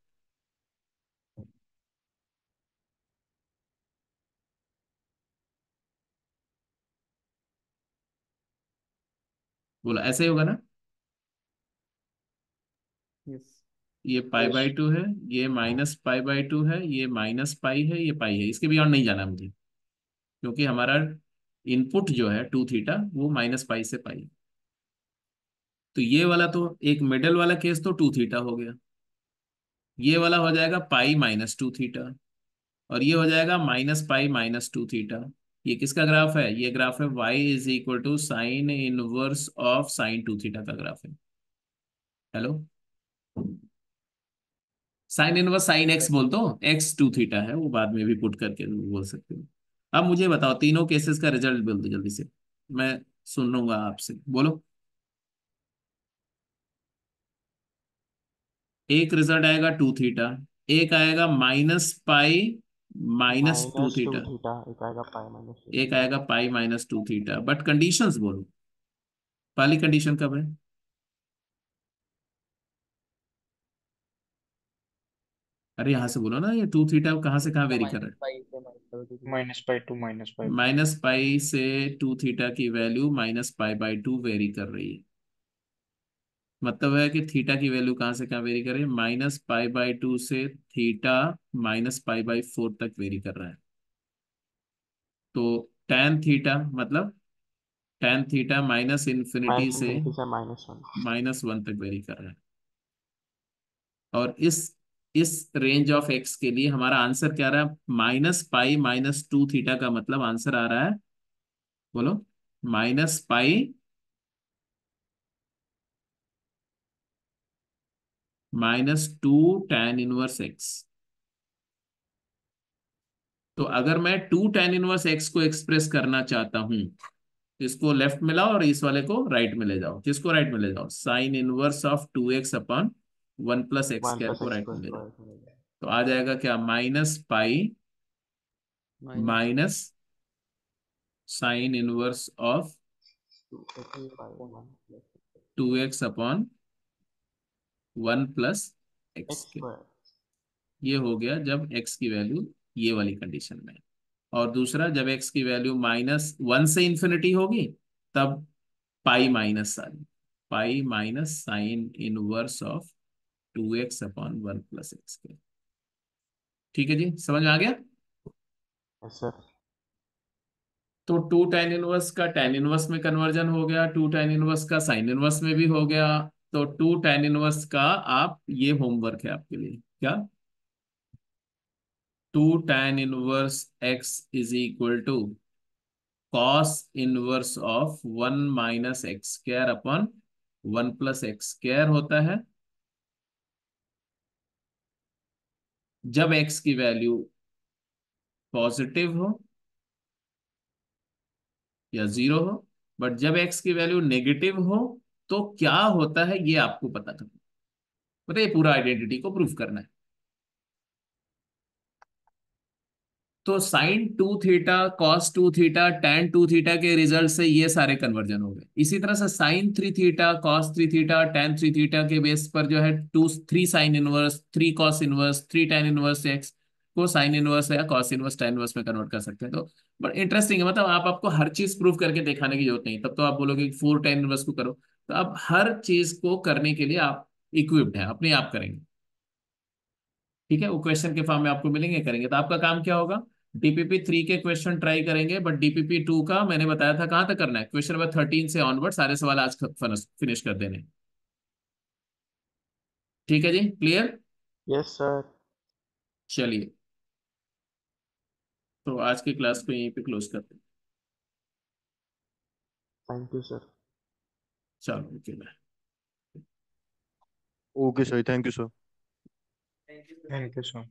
बोला ऐसे ही होगा ना? यस। ये π/2 है, ये -π/2 है, ये -π है, ये पाई है। इसके बियॉन्ड नहीं जाना मुझे, क्योंकि हमारा इनपुट जो है 2 थीटा वो -π से पाई। तो ये वाला तो एक मिडल वाला केस तो 2 थीटा हो गया। ये वाला हो जाएगा π - 2 थीटा, और ये हो जाएगा -π - 2 थीटा। ये किसका ग्राफ है? ये ग्राफ है y is equal to sine inverse of sine 2 theta का ग्राफ है। Hello, sine inverse sine x बोल दो, x 2 थीटा है, वो बाद में भी पुट करके बोल सकते हो। अब मुझे बताओ तीनों केसेस का रिजल्ट बोल दो जल्दी से, मैं सुन लूंगा आपसे, बोलो। एक रिजल्ट आएगा 2 थीटा, एक आएगा -π - 2 -2 थीटा, थीटा। एक आएगा π - 2 एक थीटा। आएगा π - 2 थीटा। बट कंडीशंस बोलो, पहली कंडीशन कब है? अरे यहां से बोलो ना, ये 2 थीटा कहाँ से कहाँ वेरी कर रहा है? -π to -π2। -π से 2 थीटा की वैल्यू -π/2 वेरी कर रही है। मतलब है कि थीटा की वैल्यू कहाँ से कहाँ वेरी कर रही है? -π/2 से थीटा -π/4 तक वेरी कर रहा है। तो tan थीटा मतलब tan थीटा -∞ से -∞ से -1। -1 तक वेरी कर रहा है। और इस रेंज ऑफ एक्स के लिए हमारा आंसर क्या रहा है? -π - 2 थीटा का मतलब आंसर आ रहा है, बोलो, -π minus two tan inverse x. तो अगर मैं टू tan इनवर्स एक्स को एक्सप्रेस करना चाहता हूं, इसको लेफ्ट में लाओ और इस वाले को राइट में ले जाओ। किसको राइट में ले जाओ? Sine inverse of two x upon one plus x one square plus को एक्स राइट में स्क्वायर ले जाओ। स्क्वायर तो आ जाएगा क्या? Minus pi minus minus sine inverse of two x by one plus two x upon one plus x x के। Square. ये हो गया जब एक्स की वैल्यू ये वाली कंडीशन में है। और दूसरा, जब एक्स की वैल्यू माइनस वन से इंफिनिटी होगी, तब pi minus sine, pi minus sine inverse of two x upon one plus x के। ठीक है जी, समझ में आ गया? Yes sir. तो टू tan इनवर्स का tan इनवर्स में कन्वर्जन हो गया, टू tan इनवर्स का साइन इनवर्स में भी हो गया। तो टू tan इनवर्स का आप, ये होमवर्क है आपके लिए। क्या? Two tan inverse x is equal to cos inverse of one minus x square upon one plus x square होता है जब एक्स की वैल्यू पॉजिटिव हो या जीरो हो। बट जब एक्स की वैल्यू नेगेटिव हो तो क्या होता है, ये आपको पता करना, मतलब ये पूरा आइडेंटिटी को प्रूफ करना है। तो sine two theta, cos two theta, tan two theta के रिजल्ट से ये सारे कन्वर्जन हो गए। इसी तरह से sine three theta, cos three theta, tan three theta के बेस पर जो है two three sine inverse, three cos inverse, three tan inverse x को साइन इनवर्स या कॉस इनवर्स, टैन इनवर्स में कन्वर्ट कर सकते हैं। तो बट इंटरेस्टिंग है, मतलब आप आपको हर चीज प्रूफ करके दिखाने की जरूरत नहीं। तब तो आप बोलोगे फोर टैन इनवर्स को करो, तो आप हर चीज को करने के लिए आप इक्विप्ड हैं, अपने आप करेंगे। ठीक है, वो क्वेश्चन के फॉर्म में आपको मिलेंगे, करेंगे। तो आपका काम क्या होगा? डीपीपी थ्री के क्वेश्चन ट्राई करेंगे, बट डीपीपी टू का मैंने बताया था कहां तक करना है। क्वेश्चन नंबर 13 से ऑनवर्ड सारे सवाल आज फिनिश कर देने। ठीक है जी, क्लियर? Yes sir. चलिए, तो आज की क्लास को यहीं पे क्लोज करते हैं। Thank you sir. चलो, okay, bye. Okay sir, thank you sir. Thank you. Thank you so